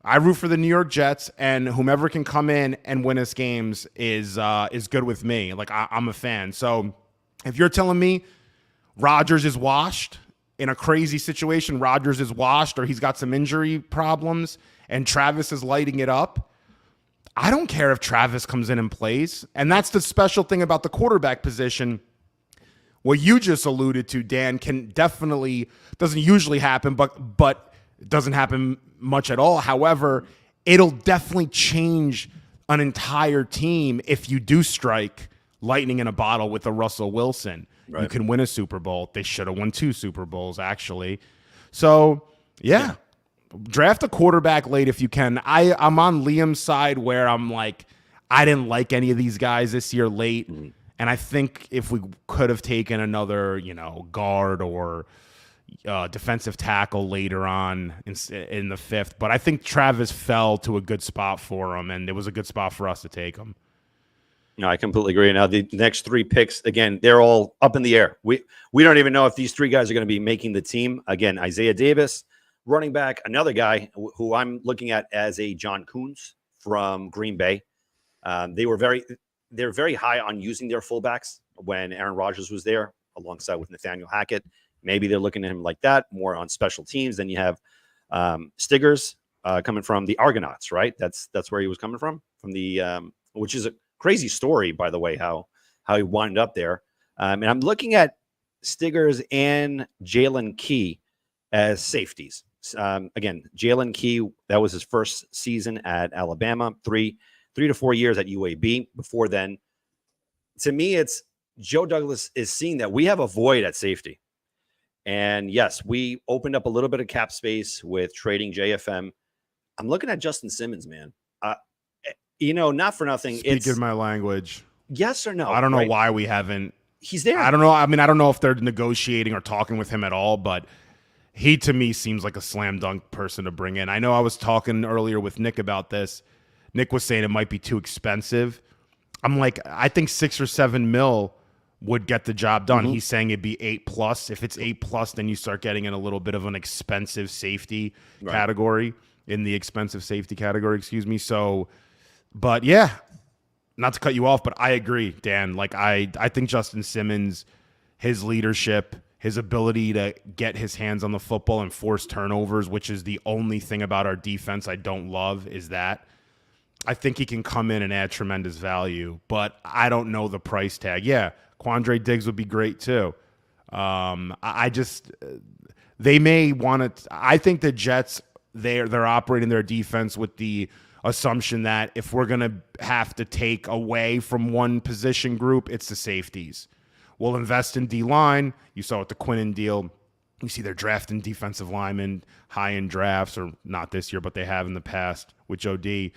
Speaker 2: I root for the New York Jets, and whomever can come in and win us games is good with me. Like, I'm a fan. So if you're telling me Rodgers is washed in a crazy situation, Rodgers is washed, or he's got some injury problems, and Travis is lighting it up, I don't care if Travis comes in and plays. And that's the special thing about the quarterback position. What you just alluded to, Dan, doesn't usually happen, but it doesn't happen much at all. However, it'll definitely change an entire team if you do strike lightning in a bottle with a Russell Wilson. Right. You can win a Super Bowl. They should have won 2 Super Bowls, actually. So, yeah. Draft a quarterback late if you can. I'm on Liam's side where I'm like, I didn't like any of these guys this year late. Mm-hmm. And I think if we could have taken another, guard or defensive tackle later on in the 5th, but I think Travis fell to a good spot for him, and it was a good spot for us to take him.
Speaker 3: No, I completely agree. Now, the next 3 picks, again, they're all up in the air. We don't even know if these 3 guys are going to be making the team. Again, Isaiah Davis, running back, another guy who I'm looking at as a John Coons from Green Bay. They're very high on using their fullbacks when Aaron Rodgers was there alongside with Nathaniel Hackett. Maybe they're looking at him like that, more on special teams. Then you have Stiggers coming from the Argonauts, right? That's where he was coming from the which is a crazy story, by the way, how he wound up there. And I'm looking at Stiggers and Jalen Key as safeties. Again, Jalen Key, that was his first season at Alabama, 3 to 4 years at UAB. Before then, to me, it's Joe Douglas is seeing that we have a void at safety. And yes, we opened up a little bit of cap space with trading JFM. I'm looking at Justin Simmons, man. Not for nothing.
Speaker 2: Speaking my language.
Speaker 3: Yes or no?
Speaker 2: I don't know why we haven't.
Speaker 3: He's there.
Speaker 2: I don't know. I mean, I don't know if they're negotiating or talking with him at all, but he, to me, seems like a slam dunk person to bring in. I know I was talking earlier with Nick about this. Nick was saying it might be too expensive. I'm like, I think $6 or $7 million would get the job done. Mm-hmm. He's saying it'd be 8+. If it's 8+, then you start getting in a little bit of an expensive safety category, in the expensive safety category, excuse me. So, but yeah, not to cut you off, but I agree, Dan. Like, I think Justin Simmons, his leadership, his ability to get his hands on the football and force turnovers, which is the only thing about our defense I don't love, is that. I think he can come in and add tremendous value, but I don't know the price tag. Yeah, Quandre Diggs would be great too. They may want to. I think the Jets, they're operating their defense with the assumption that if we're going to have to take away from one position group, it's the safeties. We'll invest in D-line. You saw with the Quinnen deal. You see they're drafting defensive linemen high in drafts, or not this year, but they have in the past with Joe D.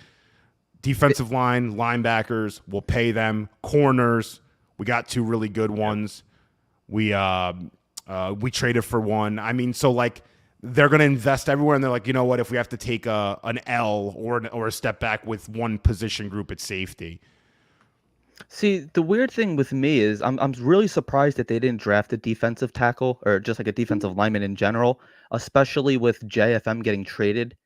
Speaker 2: Defensive line, linebackers, we'll pay them. Corners, we got 2 really good ones. We traded for one. I mean, so like they're going to invest everywhere, and they're like, you know what? If we have to take an L or a step back with one position group at safety.
Speaker 1: See, the weird thing with me is I'm really surprised that they didn't draft a defensive tackle or just like a defensive lineman in general, especially with JFM getting traded.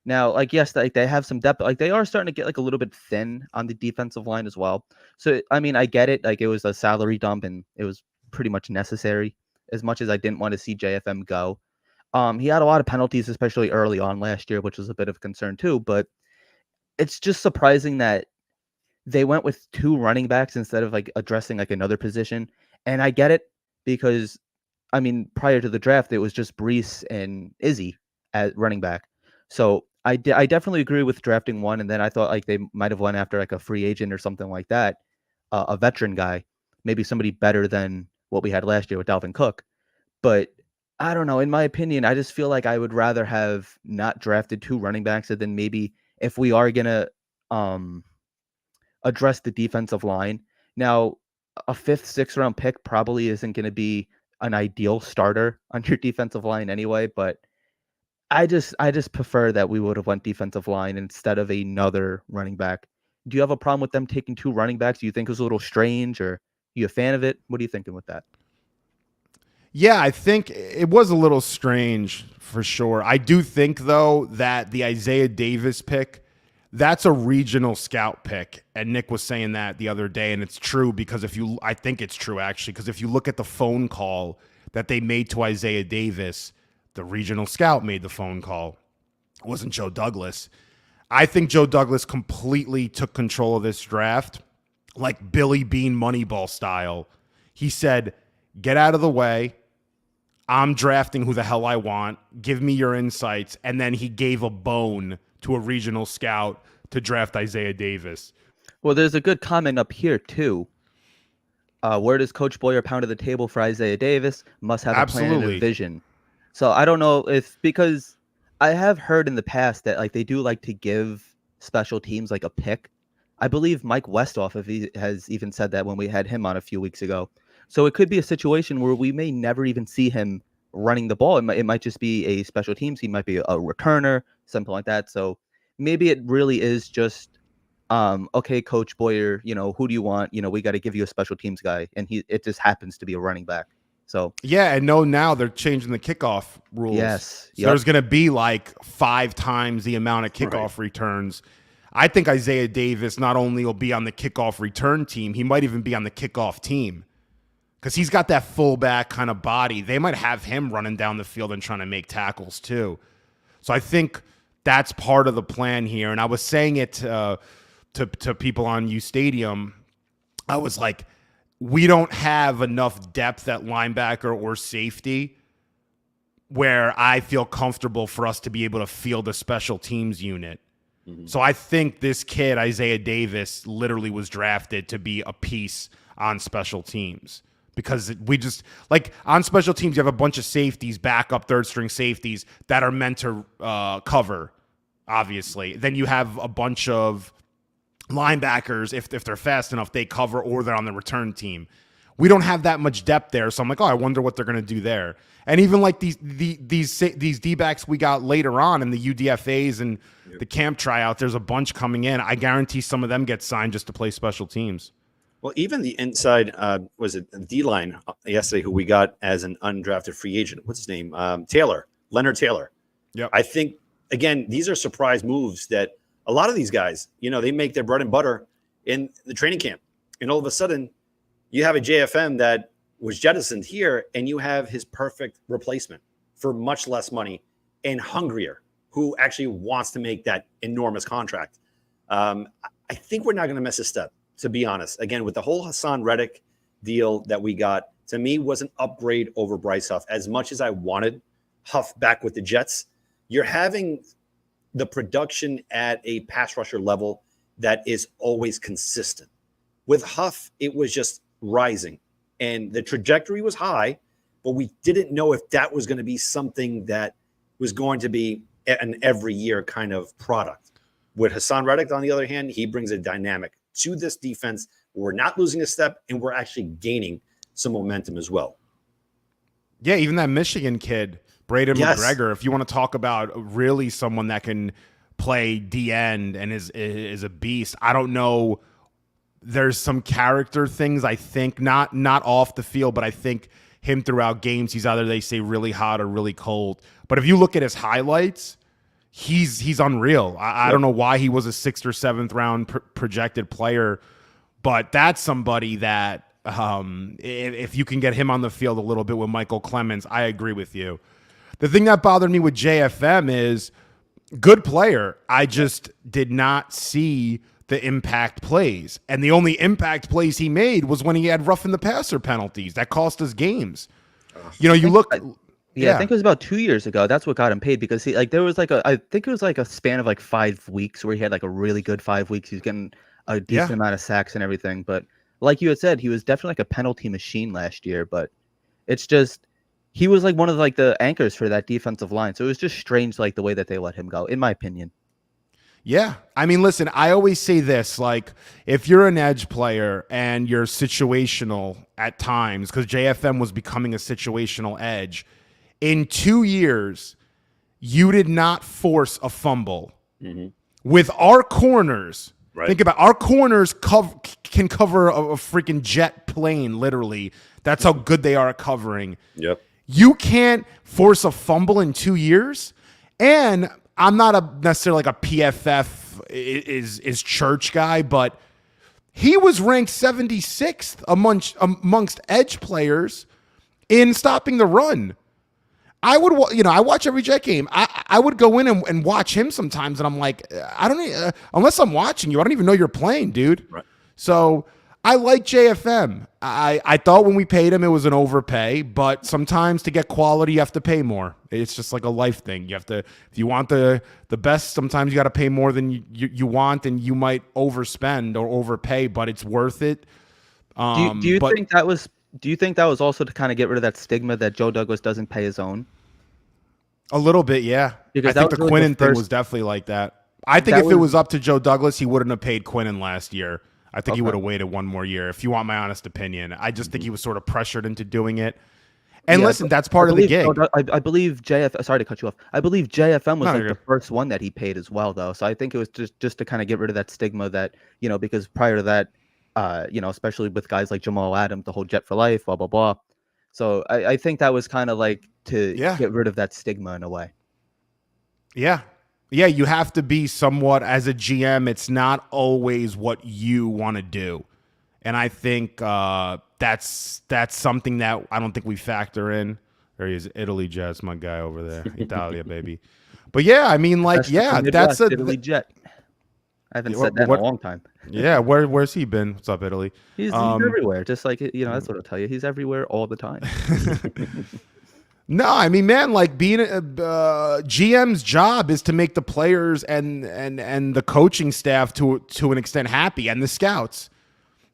Speaker 1: Now, like, yes, like they have some depth, like they are starting to get like a little bit thin on the defensive line as well. So, I mean, I get it. Like, it was a salary dump and it was pretty much necessary, as much as I didn't want to see JFM go. He had a lot of penalties, especially early on last year, which was a bit of a concern too. But it's just surprising that they went with 2 running backs instead of like addressing like another position. And I get it because, I mean, prior to the draft, it was just Brees and Izzy at running back. So I definitely agree with drafting one, and then I thought like they might have went after like a free agent or something like that, a veteran guy, maybe somebody better than what we had last year with Dalvin Cook. But I don't know. In my opinion, I just feel like I would rather have not drafted 2 running backs, and then maybe if we are gonna um address the defensive line. Now, a 5th, 6th round pick probably isn't gonna be an ideal starter on your defensive line anyway, but I just prefer that we would have went defensive line instead of another running back. Do you have a problem with them taking 2 running backs? Do you think it was a little strange, or are you a fan of it? What are you thinking with that?
Speaker 2: Yeah, I think it was a little strange for sure. I do think, though, that the Isaiah Davis pick, that's a regional scout pick. And Nick was saying that the other day, and it's true because I think it's true actually, because if you look at the phone call that they made to Isaiah Davis, the regional scout made the phone call. It wasn't Joe Douglas. I think Joe Douglas completely took control of this draft, like Billy Bean Moneyball style. He said, get out of the way. I'm drafting who the hell I want. Give me your insights. And then he gave a bone to a regional scout to draft Isaiah Davis.
Speaker 1: Well, there's a good comment up here too. Where does Coach Boyer pound to the table for Isaiah Davis? Must have a plan and a vision. So I don't know because I have heard in the past that like they do like to give special teams like a pick. I believe Mike Westhoff has even said that when we had him on a few weeks ago. So it could be a situation where we may never even see him running the ball. It might just be a special teams. He might be a returner, something like that. So maybe it really is just, okay, Coach Boyer, who do you want? We got to give you a special teams guy. And it just happens to be a running back. So
Speaker 2: yeah, and now they're changing the kickoff rules.
Speaker 1: Yes.
Speaker 2: So there's going to be like 5 times the amount of kickoff returns. I think Isaiah Davis not only will be on the kickoff return team, he might even be on the kickoff team because he's got that fullback kind of body. They might have him running down the field and trying to make tackles too. So I think that's part of the plan here. And I was saying it to people on UStadium. I was like, we don't have enough depth at linebacker or safety where I feel comfortable for us to be able to field a special teams unit. Mm-hmm. So I think this kid, Isaiah Davis, literally was drafted to be a piece on special teams because we just like on special teams, you have a bunch of safeties, backup third string safeties that are meant to cover, obviously. Then you have a bunch of linebackers, if they're fast enough, they cover or they're on the return team. We don't have that much depth there, so I'm like, I wonder what they're going to do there. And even like these D-backs we got later on in the UDFAs and the camp tryout, there's a bunch coming in. I guarantee some of them get signed just to play special teams.
Speaker 3: Well, even the inside, was it D-line yesterday, who we got as an undrafted free agent? What's his name? Leonard Taylor.
Speaker 2: Yep.
Speaker 3: I think, again, these are surprise moves that a lot of these guys, they make their bread and butter in the training camp. And all of a sudden, you have a JFM that was jettisoned here, and you have his perfect replacement for much less money and hungrier, who actually wants to make that enormous contract. I think we're not going to miss a step, to be honest. Again, with the whole Hassan Reddick deal that we got, to me, was an upgrade over Bryce Huff. As much as I wanted Huff back with the Jets, you're having the production at a pass rusher level that is always consistent. With Huff, it was just rising, and the trajectory was high, but we didn't know if that was going to be something that was going to be an every year kind of product. With Hassan Reddick, on the other hand, he brings a dynamic to this defense. We're not losing a step, and we're actually gaining some momentum as well.
Speaker 2: Yeah, even that Michigan kid, Braden McGregor, if you want to talk about really someone that can play D-end and is a beast, I don't know. There's some character things, I think, not off the field, but I think him throughout games, he's either, they say, really hot or really cold. But if you look at his highlights, he's unreal. I don't know why he was a 6th or 7th round projected player, but that's somebody that if you can get him on the field a little bit with Michael Clemens, I agree with you. The thing that bothered me with JFM is good player. I just did not see the impact plays. And the only impact plays he made was when he had roughing the passer penalties. That cost us games. I think
Speaker 1: it was about 2 years ago. That's what got him paid because there was I think it was like a span of like 5 weeks where he had like a really good 5 weeks. He was getting a decent amount of sacks and everything. But like you had said, he was definitely like a penalty machine last year. But it's just, he was like one of like the anchors for that defensive line. So it was just strange, like the way that they let him go, in my opinion.
Speaker 2: Yeah. I mean, listen, I always say this, like, if you're an edge player and you're situational at times, because JFM was becoming a situational edge, in 2 years, you did not force a fumble.
Speaker 3: Mm-hmm.
Speaker 2: With our corners,
Speaker 3: Right.
Speaker 2: think about our corners can cover a freaking jet plane, literally. That's how good they are at covering.
Speaker 3: Yep.
Speaker 2: You can't force a fumble in 2 years. And I'm not necessarily like a PFF is church guy, but he was ranked 76th amongst edge players in stopping the run. I watch every Jet game. I would go in and watch him sometimes, and I'm like, unless I'm watching you, I don't even know you're playing, dude.
Speaker 3: Right.
Speaker 2: So I like JFM. I thought when we paid him it was an overpay, but sometimes to get quality you have to pay more. It's just like a life thing. You have to, if you want the best, sometimes you got to pay more than you want, and you might overspend or overpay, but it's worth it.
Speaker 1: Do you think that was? Do you think that was also to kind of get rid of that stigma that Joe Douglas doesn't pay his own?
Speaker 2: A little bit, yeah.
Speaker 1: Because
Speaker 2: I think the
Speaker 1: was really
Speaker 2: Quinnen thing was definitely like that. I think if it was up to Joe Douglas, he wouldn't have paid Quinnen last year. I think he would have waited one more year, if you want my honest opinion. I just think he was sort of pressured into doing it. And listen, that's part of the gig.
Speaker 1: I believe JF. Sorry to cut you off. I believe JFM was the first one that he paid as well, though. So I think it was just to kind of get rid of that stigma that, because prior to that, especially with guys like Jamal Adams, the whole Jet for Life, blah blah blah. So I think that was kind of like to get rid of that stigma in a way.
Speaker 2: Yeah. Yeah, you have to be somewhat, as a GM, it's not always what you want to do. And I think that's something that I don't think we factor in. There he is, Italy Jets, my guy over there. Italia, baby. But yeah, I mean, like, that's
Speaker 1: Italy Jet. I haven't said that in a long time.
Speaker 2: Yeah, where's he been? What's up, Italy?
Speaker 1: He's everywhere. Just like, that's what I'll tell you. He's everywhere all the time.
Speaker 2: No, I mean, man, like being a GM's job is to make the players and the coaching staff to an extent happy, and the scouts.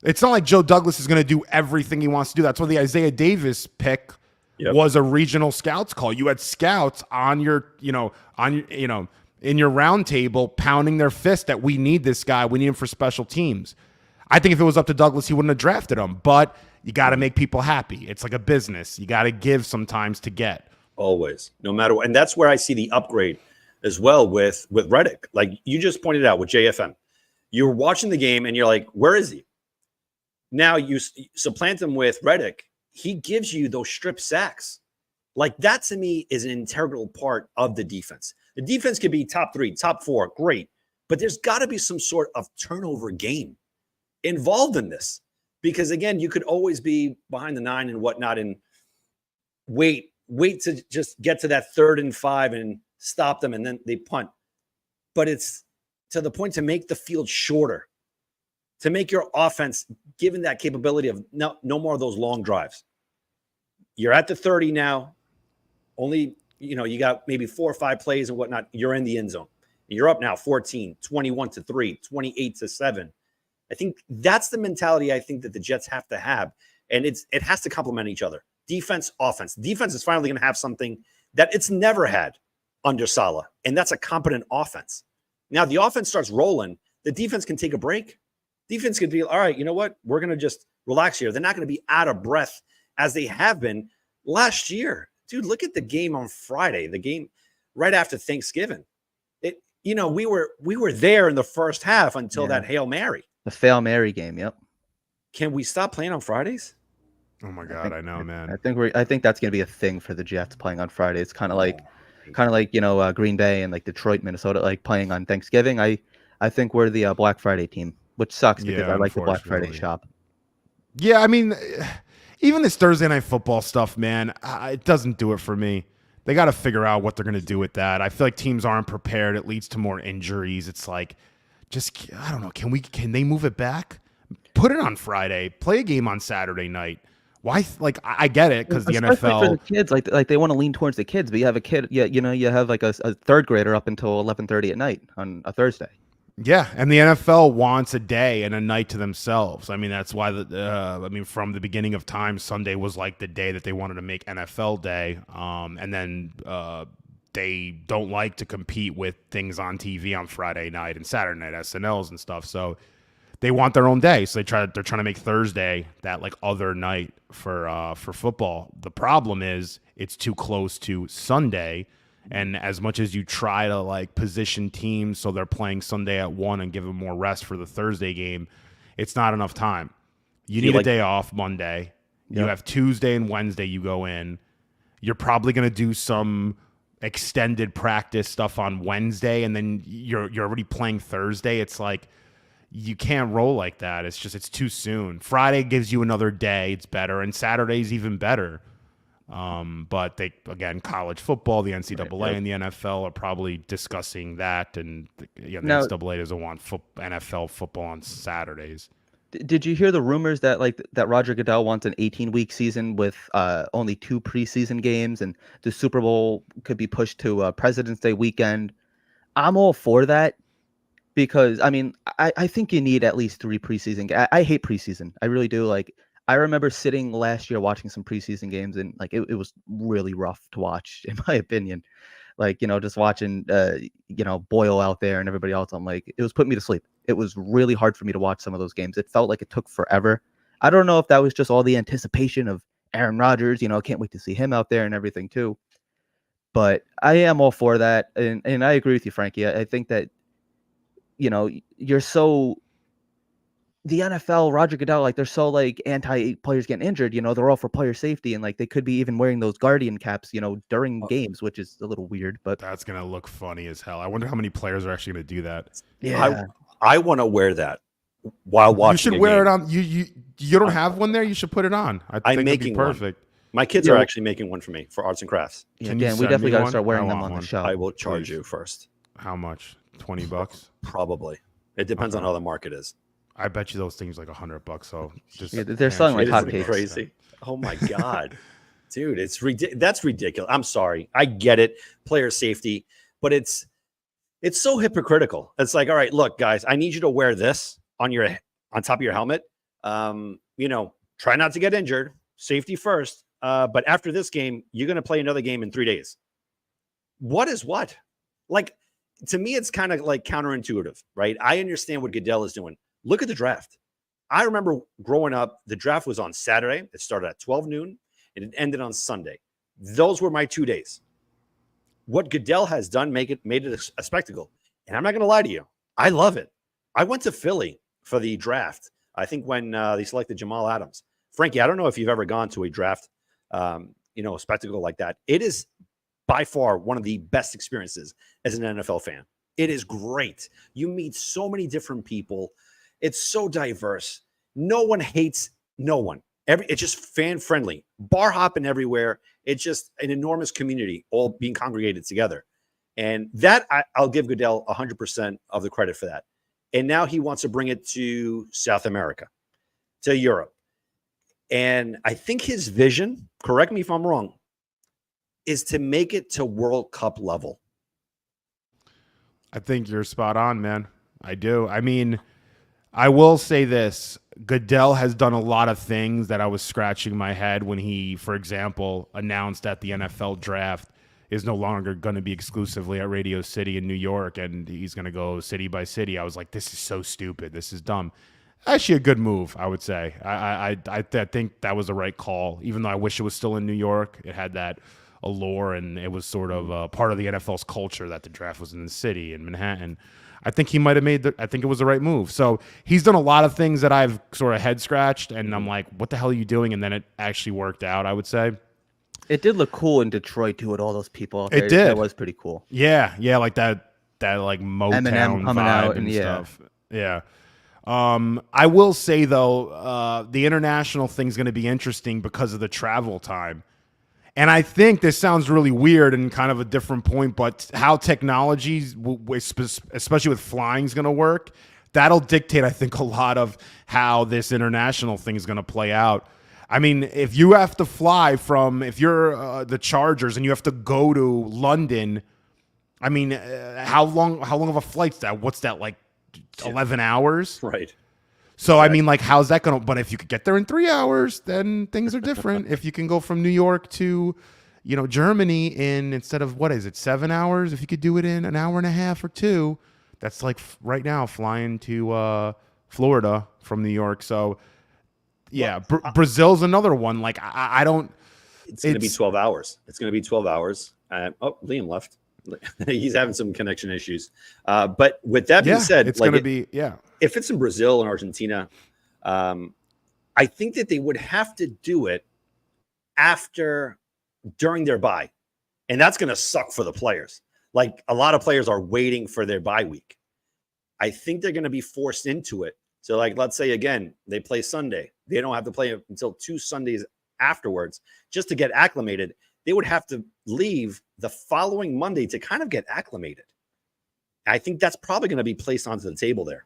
Speaker 2: It's not like Joe Douglas is going to do everything he wants to do. That's why the Isaiah Davis pick was a regional scouts call. You had scouts on your, in your round table pounding their fist that we need this guy. We need him for special teams. I think if it was up to Douglas, he wouldn't have drafted him, but you got to make people happy. It's like a business. You got to give sometimes to get.
Speaker 3: Always, no matter what. And that's where I see the upgrade as well with Reddick. Like you just pointed out with JFM. You're watching the game and you're like, where is he? Now you supplant him with Reddick. He gives you those strip sacks. Like that to me is an integral part of the defense. The defense could be top 3, top 4, great. But there's got to be some sort of turnover game involved in this. Because again, you could always be behind the 9 and whatnot and wait to just get to that 3rd and 5 and stop them, and then they punt. But it's to the point to make the field shorter, to make your offense, given that capability of no more of those long drives. You're at the 30 now. Only, you got maybe 4 or 5 plays and whatnot. You're in the end zone. You're up now 14, 21-3, 28-7. I think that's the mentality I think that the Jets have to have. And it has to complement each other. Defense, offense. Defense is finally going to have something that it's never had under Saleh, and that's a competent offense. Now, the offense starts rolling. The defense can take a break. Defense could be, all right, you know what? We're going to just relax here. They're not going to be out of breath as they have been last year. Dude, look at the game on Friday, the game right after Thanksgiving. We were there in the first half until that Hail Mary.
Speaker 1: The Hail Mary game, yep.
Speaker 3: Can we stop playing on Fridays?
Speaker 2: Oh my God, I know, man.
Speaker 1: I think that's gonna be a thing for the Jets playing on Friday. It's kind of like Green Bay and like Detroit, Minnesota, like playing on Thanksgiving. I think we're the Black Friday team, which sucks because I like the Black Friday shop.
Speaker 2: Yeah, I mean, even this Thursday Night Football stuff, man, it doesn't do it for me. They got to figure out what they're going to do with that. I feel like teams aren't prepared. It leads to more injuries. It's like, I don't know. Can they move it back? Put it on Friday. Play a game on Saturday night. Why? Like, I get it because the NFL
Speaker 1: for the kids, like they want to lean towards the kids, but you have a kid, you have like a 3rd grader up until 11:30 at night on a Thursday.
Speaker 2: Yeah, and the NFL wants a day and a night to themselves. I mean, that's why from the beginning of time, Sunday was like the day that they wanted to make NFL Day, and then they don't like to compete with things on TV on Friday night and Saturday night, SNLs and stuff. So they want their own day. So they're trying to make Thursday that like other night for football. The problem is it's too close to Sunday. And as much as you try to like position teams so they're playing Sunday at 1 and give them more rest for the Thursday game, it's not enough time. You need a day off Monday. Yep. You have Tuesday and Wednesday you go in. You're probably going to do some extended practice stuff on Wednesday, and then you're already playing Thursday. It's like you can't roll like that. It's too soon. Friday gives you another day. It's better, and Saturday's even better. But college football, the NCAA and the NFL are probably discussing that, and the NCAA doesn't want NFL football on Saturdays.
Speaker 1: Did you hear the rumors that that Roger Goodell wants an 18-week season with only 2 preseason games, and the Super Bowl could be pushed to President's Day weekend? I'm all for that because I think you need at least 3 preseason. I hate preseason. I really do. Like, I remember sitting last year watching some preseason games, and like it was really rough to watch, in my opinion. Like, just watching Boyle out there and everybody else, I'm like, it was putting me to sleep. It was really hard for me to watch some of those games. It felt like it took forever. I don't know if that was just all the anticipation of Aaron Rodgers, can't wait to see him out there and everything too. But I am all for that. And I agree with you, Frankie. I think that, you're so... The NFL, Roger Goodell, like they're so like anti players getting injured, they're all for player safety, and like they could be even wearing those Guardian caps, during games, which is a little weird, but
Speaker 2: that's going to look funny as hell. I wonder how many players are actually going to do that.
Speaker 1: Yeah.
Speaker 3: I want to wear that while watching.
Speaker 2: You should wear it on. You don't have one there. You should put it on. I think it'd be perfect.
Speaker 3: One. My kids are actually making one for me for arts and crafts.
Speaker 1: Yeah, Dan, we definitely got to start wearing them on the show.
Speaker 3: I will charge you first.
Speaker 2: How much? $20?
Speaker 3: Probably. It depends on how the market is.
Speaker 2: I bet you those things like $100. So
Speaker 1: they're selling like hotcakes.
Speaker 3: Crazy. Oh my god, dude, it's ridiculous. That's ridiculous. I'm sorry. I get it, player safety, but it's so hypocritical. It's like, all right, look, guys, I need you to wear this on top of your helmet. Try not to get injured. Safety first. But after this game, you're going to play another game in 3 days. What is what? Like, to me, it's kind of like counterintuitive, right? I understand what Goodell is doing. Look at the draft. I remember growing up, the draft was on Saturday. It started at 12 noon, and it ended on Sunday. Those were my 2 days. What Goodell has done made it a spectacle. And I'm not going to lie to you. I love it. I went to Philly for the draft, I think when they selected Jamal Adams. Frankie, I don't know if you've ever gone to a draft, a spectacle like that. It is by far one of the best experiences as an NFL fan. It is great. You meet so many different people. It's so diverse. No one hates no one. It's just fan friendly. Bar hopping everywhere. It's just an enormous community all being congregated together. And that I'll give Goodell 100% of the credit for that. And now he wants to bring it to South America, to Europe. And I think his vision, correct me if I'm wrong, is to make it to World Cup level.
Speaker 2: I think you're spot on, man. I do. I mean, I will say this. Goodell has done a lot of things that I was scratching my head when he, for example, announced that the NFL draft is no longer going to be exclusively at Radio City in New York, and he's going to go city by city. I was like, this is so stupid. This is dumb. Actually, a good move, I would say. I think that was the right call, even though I wish it was still in New York. It had that allure, and it was sort of part of the NFL's culture that the draft was in the city, in Manhattan. I think he might have I think it was the right move. So he's done a lot of things that I've sort of head scratched, and I'm like, what the hell are you doing? And then it actually worked out, I would say.
Speaker 1: It did look cool in Detroit too, with all those people.
Speaker 2: It did.
Speaker 1: That was pretty cool.
Speaker 2: Yeah, like that like Motown
Speaker 1: Eminem coming
Speaker 2: vibe
Speaker 1: out
Speaker 2: and stuff. Yeah. I will say though, the international thing's going to be interesting because of the travel time. And I think this sounds really weird and kind of a different point, but how technology, especially with flying, is going to work, that'll dictate, I think, a lot of how this international thing is going to play out. I mean, if you have to fly if you're the Chargers and you have to go to London, I mean, how long of a flight's that? What's that, like 11 hours.
Speaker 3: Right.
Speaker 2: So, I mean, like, how's that going to, but if you could get there in 3 hours, then things are different. If you can go from New York to, Germany instead of, 7 hours? If you could do it in an hour and a half or 2, that's like right now flying to Florida from New York. So, yeah, Brazil's another one. Like, I don't.
Speaker 3: It's going to be 12 hours. It's going to be 12 hours. Liam left. He's having some connection issues. But with that being said,
Speaker 2: it's going to be,
Speaker 3: if it's in Brazil and Argentina, I think that they would have to do it during their bye. And that's going to suck for the players. Like, a lot of players are waiting for their bye week. I think they're going to be forced into it. So, like, let's say, again, they play Sunday. They don't have to play until 2 Sundays afterwards just to get acclimated. They would have to leave the following Monday to kind of get acclimated. I think that's probably going to be placed onto the table there.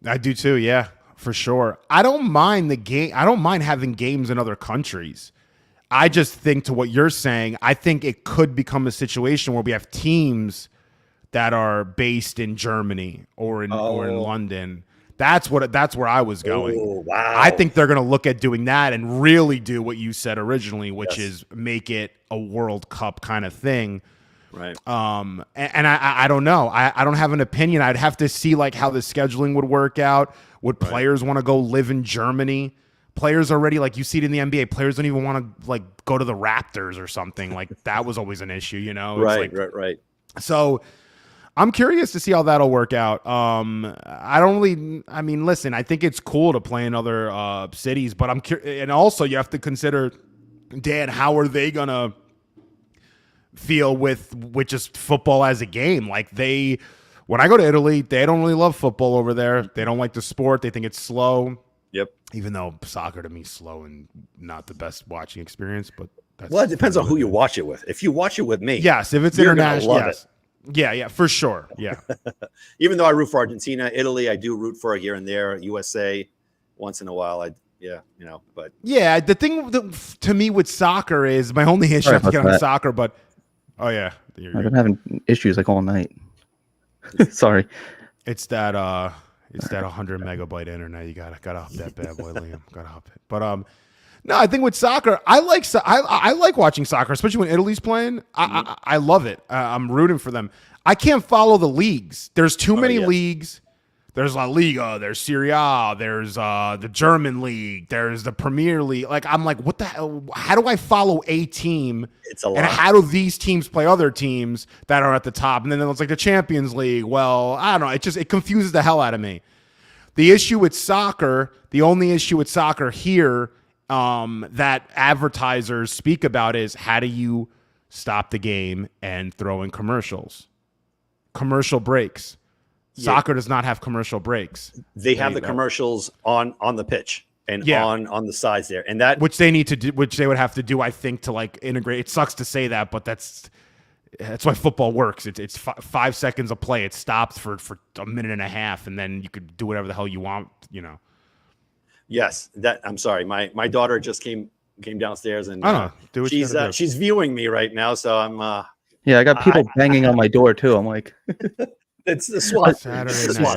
Speaker 2: I do too. Yeah, for sure. I don't mind the game. I don't mind having games in other countries. I just think, to what you're saying, I think it could become a situation where we have teams that are based in Germany or in London. That's where I was going.
Speaker 3: Oh, wow.
Speaker 2: I think they're going to look at doing that and really do what you said originally, which is make it a World Cup kind of thing.
Speaker 3: Right.
Speaker 2: And I don't know. I don't have an opinion. I'd have to see like how the scheduling would work out. Would players want to go live in Germany? Players already, like you see it in the NBA, players don't even want to like go to the Raptors or something. Like that was always an issue,
Speaker 3: Right.
Speaker 2: So I'm curious to see how that'll work out. Listen, I think it's cool to play in other cities, but I'm curious. And also you have to consider, Dan, how are they going to feel with just football as a game? Like when I go to Italy, they don't really love football over there. They don't like the sport. They think it's slow.
Speaker 3: Yep.
Speaker 2: Even though soccer to me is slow and not the best watching experience, but
Speaker 3: it depends on who you watch it with. If you watch it with me,
Speaker 2: yes. If it's international, yes. Yeah, for sure. Yeah.
Speaker 3: Even though I root for Argentina, Italy, I do root for here and there. USA, once in a while, but
Speaker 2: yeah, the thing to me with soccer is my only issue. I have to get on soccer, but I've
Speaker 1: been having issues like all night. Sorry.
Speaker 2: It's that 100 megabyte internet. You gotta up that bad boy, Liam. Gotta up it. But no, I think with soccer, I like watching soccer, especially when Italy's playing. I love it. I'm rooting for them. I can't follow the leagues. There's too many leagues. There's La Liga. There's Serie A. There's the German league. There's the Premier League. Like, I'm like, what the hell? How do I follow a team?
Speaker 3: It's a lot.
Speaker 2: And how do these teams play other teams that are at the top? And then it's like the Champions League. Well, I don't know. It confuses the hell out of me. The issue with soccer, the only issue with soccer here that advertisers speak about is how do you stop the game and throw in commercials? Commercial breaks. Soccer does not have commercial breaks.
Speaker 3: They have the commercials on the pitch and on the sides there, and that
Speaker 2: which they need to do, which they would have to do, I think, to like integrate. It sucks to say that, but that's why football works. It's 5 seconds of play. It stops for a minute and a half, and then you could do whatever the hell you want.
Speaker 3: Yes, I'm sorry. My daughter just came downstairs, and
Speaker 2: I don't know.
Speaker 3: She's viewing me right now, so I'm.
Speaker 1: I got people banging on my door too. I'm like.
Speaker 3: It's the SWAT.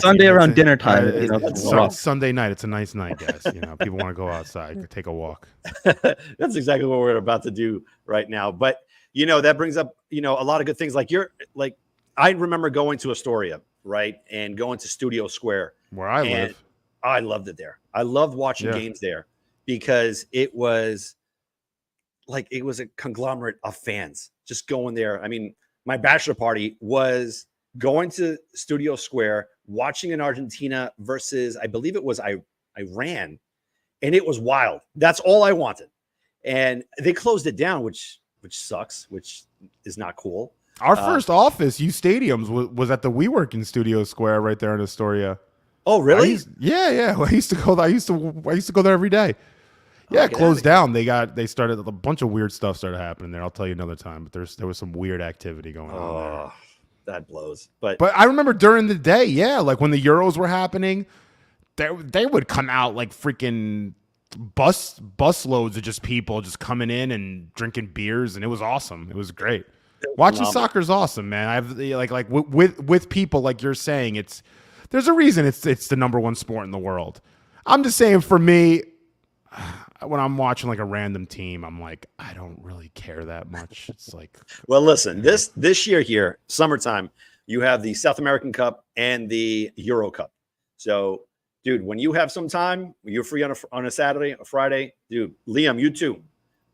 Speaker 1: Sunday around dinner time.
Speaker 2: Sunday night. It's a nice night, guys. People want to go outside, take a walk.
Speaker 3: That's exactly what we're about to do right now. But that brings up a lot of good things. I remember going to Astoria, right, and going to Studio Square
Speaker 2: where I live.
Speaker 3: I loved it there. I loved watching games there because it was a conglomerate of fans just going there. I mean, my bachelor party was going to Studio Square, watching an Argentina versus, I believe it was Iran, and it was wild. That's all I wanted. And they closed it down, which sucks, which is not cool.
Speaker 2: Our first office, UStadium, was at the WeWork in Studio Square right there in Astoria.
Speaker 3: Oh, really?
Speaker 2: Yeah. I used to go there. I used to go there every day. Yeah, it closed down. They started a bunch of weird stuff started happening there. I'll tell you another time. But there was some weird activity going on there.
Speaker 3: That blows. But
Speaker 2: I remember during the day, like when the Euros were happening, they would come out like freaking bus loads of just people just coming in and drinking beers, and it was awesome. It was great. Watching soccer is awesome, man. I've like with people like you're saying, There's a reason it's the number one sport in the world. I'm just saying, for me, when I'm watching like a random team, I'm like, I don't really care that much. It's like,
Speaker 3: well, listen, this year here, summertime, you have the South American Cup and the Euro Cup. So, dude, when you have some time, when you're free on a Saturday, a Friday, dude, Liam, you too.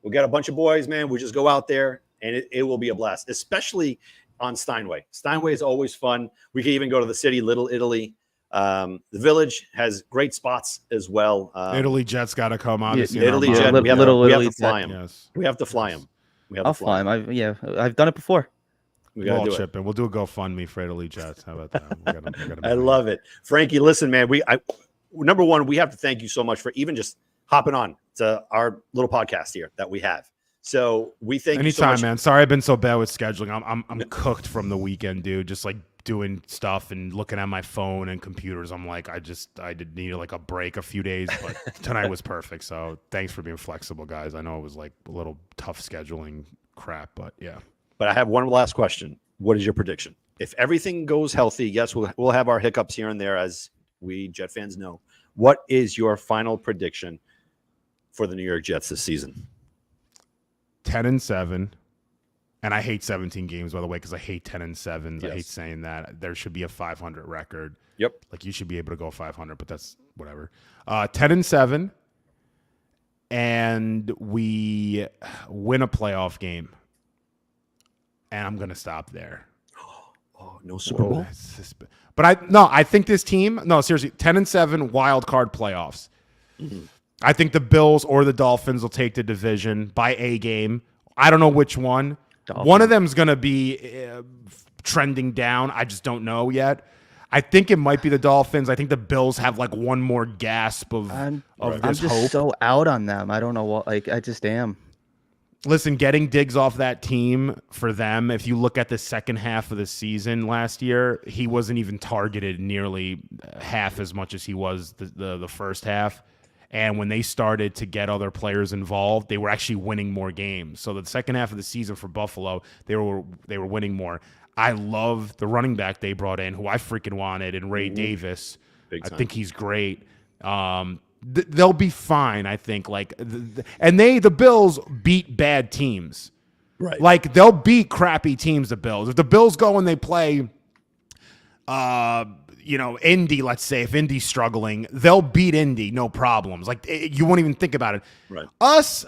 Speaker 3: We'll get a bunch of boys, man. We'll just go out there, and it will be a blast, especially on Steinway. Steinway is always fun. We can even go to the city, Little Italy. The Village has great spots as well.
Speaker 2: Italy Jets got to come out.
Speaker 3: Italy Jet. We have to fly him. Yes. We have to fly him.
Speaker 1: I'll fly him. I've done it before.
Speaker 2: We'll chip in. We'll do a GoFundMe for Italy Jets. How about that?
Speaker 3: I love it. Frankie, listen, man, number one, we have to thank you so much for even just hopping on to our little podcast here that we have. So we thank you so much.
Speaker 2: Anytime, man. Sorry I've been so bad with scheduling. I'm cooked from the weekend, dude. Just like doing stuff and looking at my phone and computers. I'm like, I did need like a break a few days, but tonight was perfect. So thanks for being flexible, guys. I know it was like a little tough scheduling crap, but yeah.
Speaker 3: But I have one last question. What is your prediction? If everything goes healthy, yes, we'll have our hiccups here and there, as we Jet fans know. What is your final prediction for the New York Jets this season?
Speaker 2: 10-7. And I hate 17 games, by the way, because I hate 10-7.
Speaker 3: Yes.
Speaker 2: I hate saying that. There should be a 500 record.
Speaker 3: Yep.
Speaker 2: Like you should be able to go 500, but that's whatever. 10-7, and we win a playoff game. And I'm gonna stop there.
Speaker 3: Oh, no Super Bowl.
Speaker 2: But I think this team. No, seriously, 10-7 wild card playoffs. Mm-hmm. I think the Bills or the Dolphins will take the division by a game. I don't know which one. Dolphins. One of them is going to be trending down. I just don't know yet. I think it might be the Dolphins. I think the Bills have like one more gasp of
Speaker 1: I'm
Speaker 2: this
Speaker 1: just
Speaker 2: hope.
Speaker 1: So out on them. I don't know what. Like I just am.
Speaker 2: Listen, getting Diggs off that team for them, if you look at the second half of the season last year, he wasn't even targeted nearly half as much as he was the first half. And when they started to get other players involved, they were actually winning more games. So the second half of the season for Buffalo, they were winning more. I love the running back they brought in, who I freaking wanted, and Ray Davis. I think he's great. They'll be fine, I think. The Bills beat bad teams.
Speaker 3: Right.
Speaker 2: Like, they'll beat crappy teams, the Bills. If the Bills go and they play Indy, let's say, if Indy's struggling, they'll beat Indy, no problems. Like, you won't even think about it.
Speaker 3: Right.
Speaker 2: Us,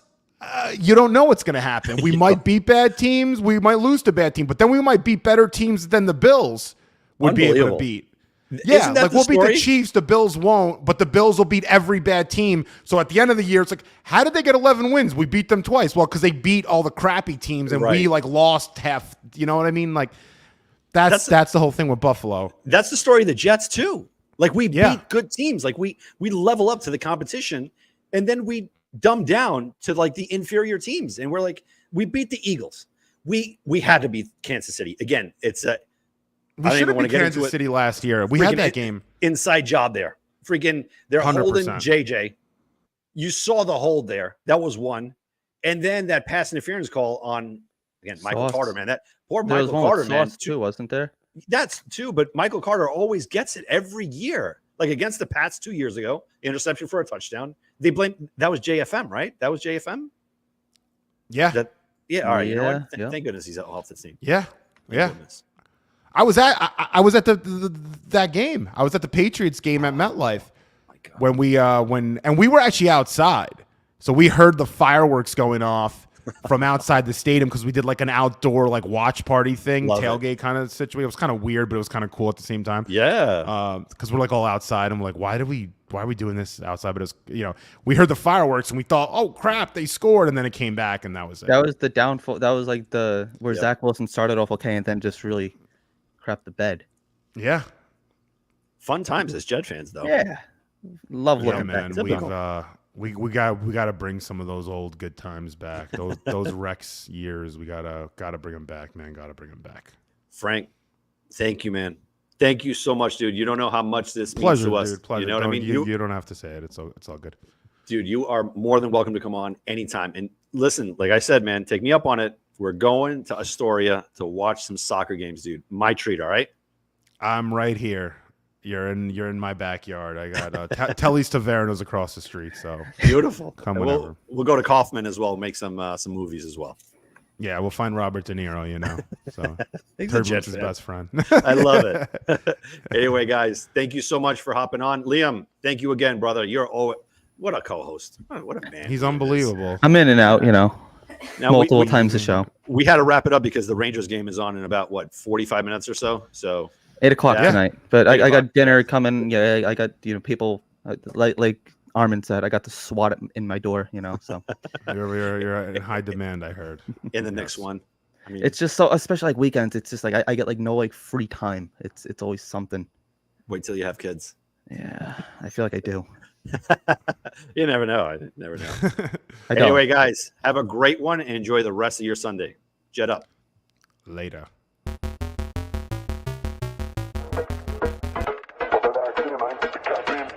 Speaker 2: you don't know what's going to happen. We might beat bad teams. We might lose to bad teams. But then we might beat better teams than the Bills would be able to beat. Yeah, like we'll beat the Chiefs, the Bills won't, but the Bills will beat every bad team. So at the end of the year, it's like, how did they get 11 wins? We beat them twice. Well, because they beat all the crappy teams, and we like lost half. You know what I mean? Like that's the whole thing with Buffalo.
Speaker 3: That's the story of the Jets too. Like we beat good teams. Like we level up to the competition, and then we dumb down to like the inferior teams. And we're like, we beat the Eagles. We had to beat Kansas City again. It's a
Speaker 2: We should have beat Kansas City last year. We had that game.
Speaker 3: Inside job there. Freaking, they're 100%. Holding JJ. You saw the hold there. That was one. And then that pass interference call on, again, Michael Carter, man. That poor Michael Carter, man.
Speaker 1: Too, wasn't there?
Speaker 3: That's two, but Michael Carter always gets it every year. Like against the Pats 2 years ago, interception for a touchdown. They blame that was JFM, right? That was JFM?
Speaker 2: Yeah.
Speaker 3: All right. You know what?
Speaker 1: Yeah.
Speaker 3: Thank goodness he's off the team.
Speaker 2: Yeah.
Speaker 3: Thank goodness.
Speaker 2: I was at that game. I was at the Patriots game at MetLife when we were actually outside. So we heard the fireworks going off from outside the stadium because we did like an outdoor like watch party thing, tailgate kind of situation. It was kind of weird, but it was kind of cool at the same time.
Speaker 3: Yeah.
Speaker 2: Because we're like all outside. I'm like, why are we doing this outside? But it was, we heard the fireworks and we thought, oh crap, they scored, and then it came back and that was it.
Speaker 1: That was the downfall. That was like where Zach Wilson started off okay and then just really crap the bed.
Speaker 2: Yeah.
Speaker 3: Fun times as Jet fans, though.
Speaker 1: Yeah. Love looking
Speaker 2: man.
Speaker 1: back.
Speaker 2: We got to bring some of those old good times back. Those Rex years, we gotta bring them back, man. Gotta bring them back.
Speaker 3: Frank, thank you, man. Thank you so much, dude. You don't know how much this means to us.
Speaker 2: Dude, pleasure.
Speaker 3: You know what I mean?
Speaker 2: You don't have to say it. It's all good.
Speaker 3: Dude, you are more than welcome to come on anytime. And listen, like I said, man, take me up on it. We're going to Astoria to watch some soccer games, dude. My treat, all right?
Speaker 2: I'm right here. You're in my backyard. I got Telly's Taverna's across the street, so
Speaker 3: Beautiful.
Speaker 2: come
Speaker 3: And
Speaker 2: whenever.
Speaker 3: we'll go to Kaufman as well. Make some movies as well.
Speaker 2: Yeah, we'll find Robert De Niro. So
Speaker 3: He's a Jet
Speaker 2: Turbo's his
Speaker 3: fan.
Speaker 2: best friend.
Speaker 3: I love it. Anyway, guys, thank you so much for hopping on. Liam, thank you again, brother. What a co-host. What a man.
Speaker 2: He's
Speaker 3: he is.
Speaker 2: unbelievable.
Speaker 1: I'm in and out,
Speaker 3: Now,
Speaker 1: multiple times a show.
Speaker 3: We had to wrap it up because the Rangers game is on in about 45 minutes or so. So
Speaker 1: 8 o'clock
Speaker 3: Yeah.
Speaker 1: tonight. But
Speaker 3: 8
Speaker 1: I got
Speaker 3: o'clock.
Speaker 1: dinner coming. Yeah, I got people like Armin said. I got to swat it in my door. So
Speaker 2: You're in high demand, I heard.
Speaker 3: in the next one, I mean,
Speaker 1: it's just so, especially like weekends. It's just like I get like no like free time. It's always something.
Speaker 3: wait till you have kids.
Speaker 1: Yeah, I feel like I do.
Speaker 3: You never know. I never know.
Speaker 1: I don't.
Speaker 3: Anyway, guys, have a great one and enjoy the rest of your Sunday. Jet up.
Speaker 2: Later.
Speaker 4: Dynamite, Captain,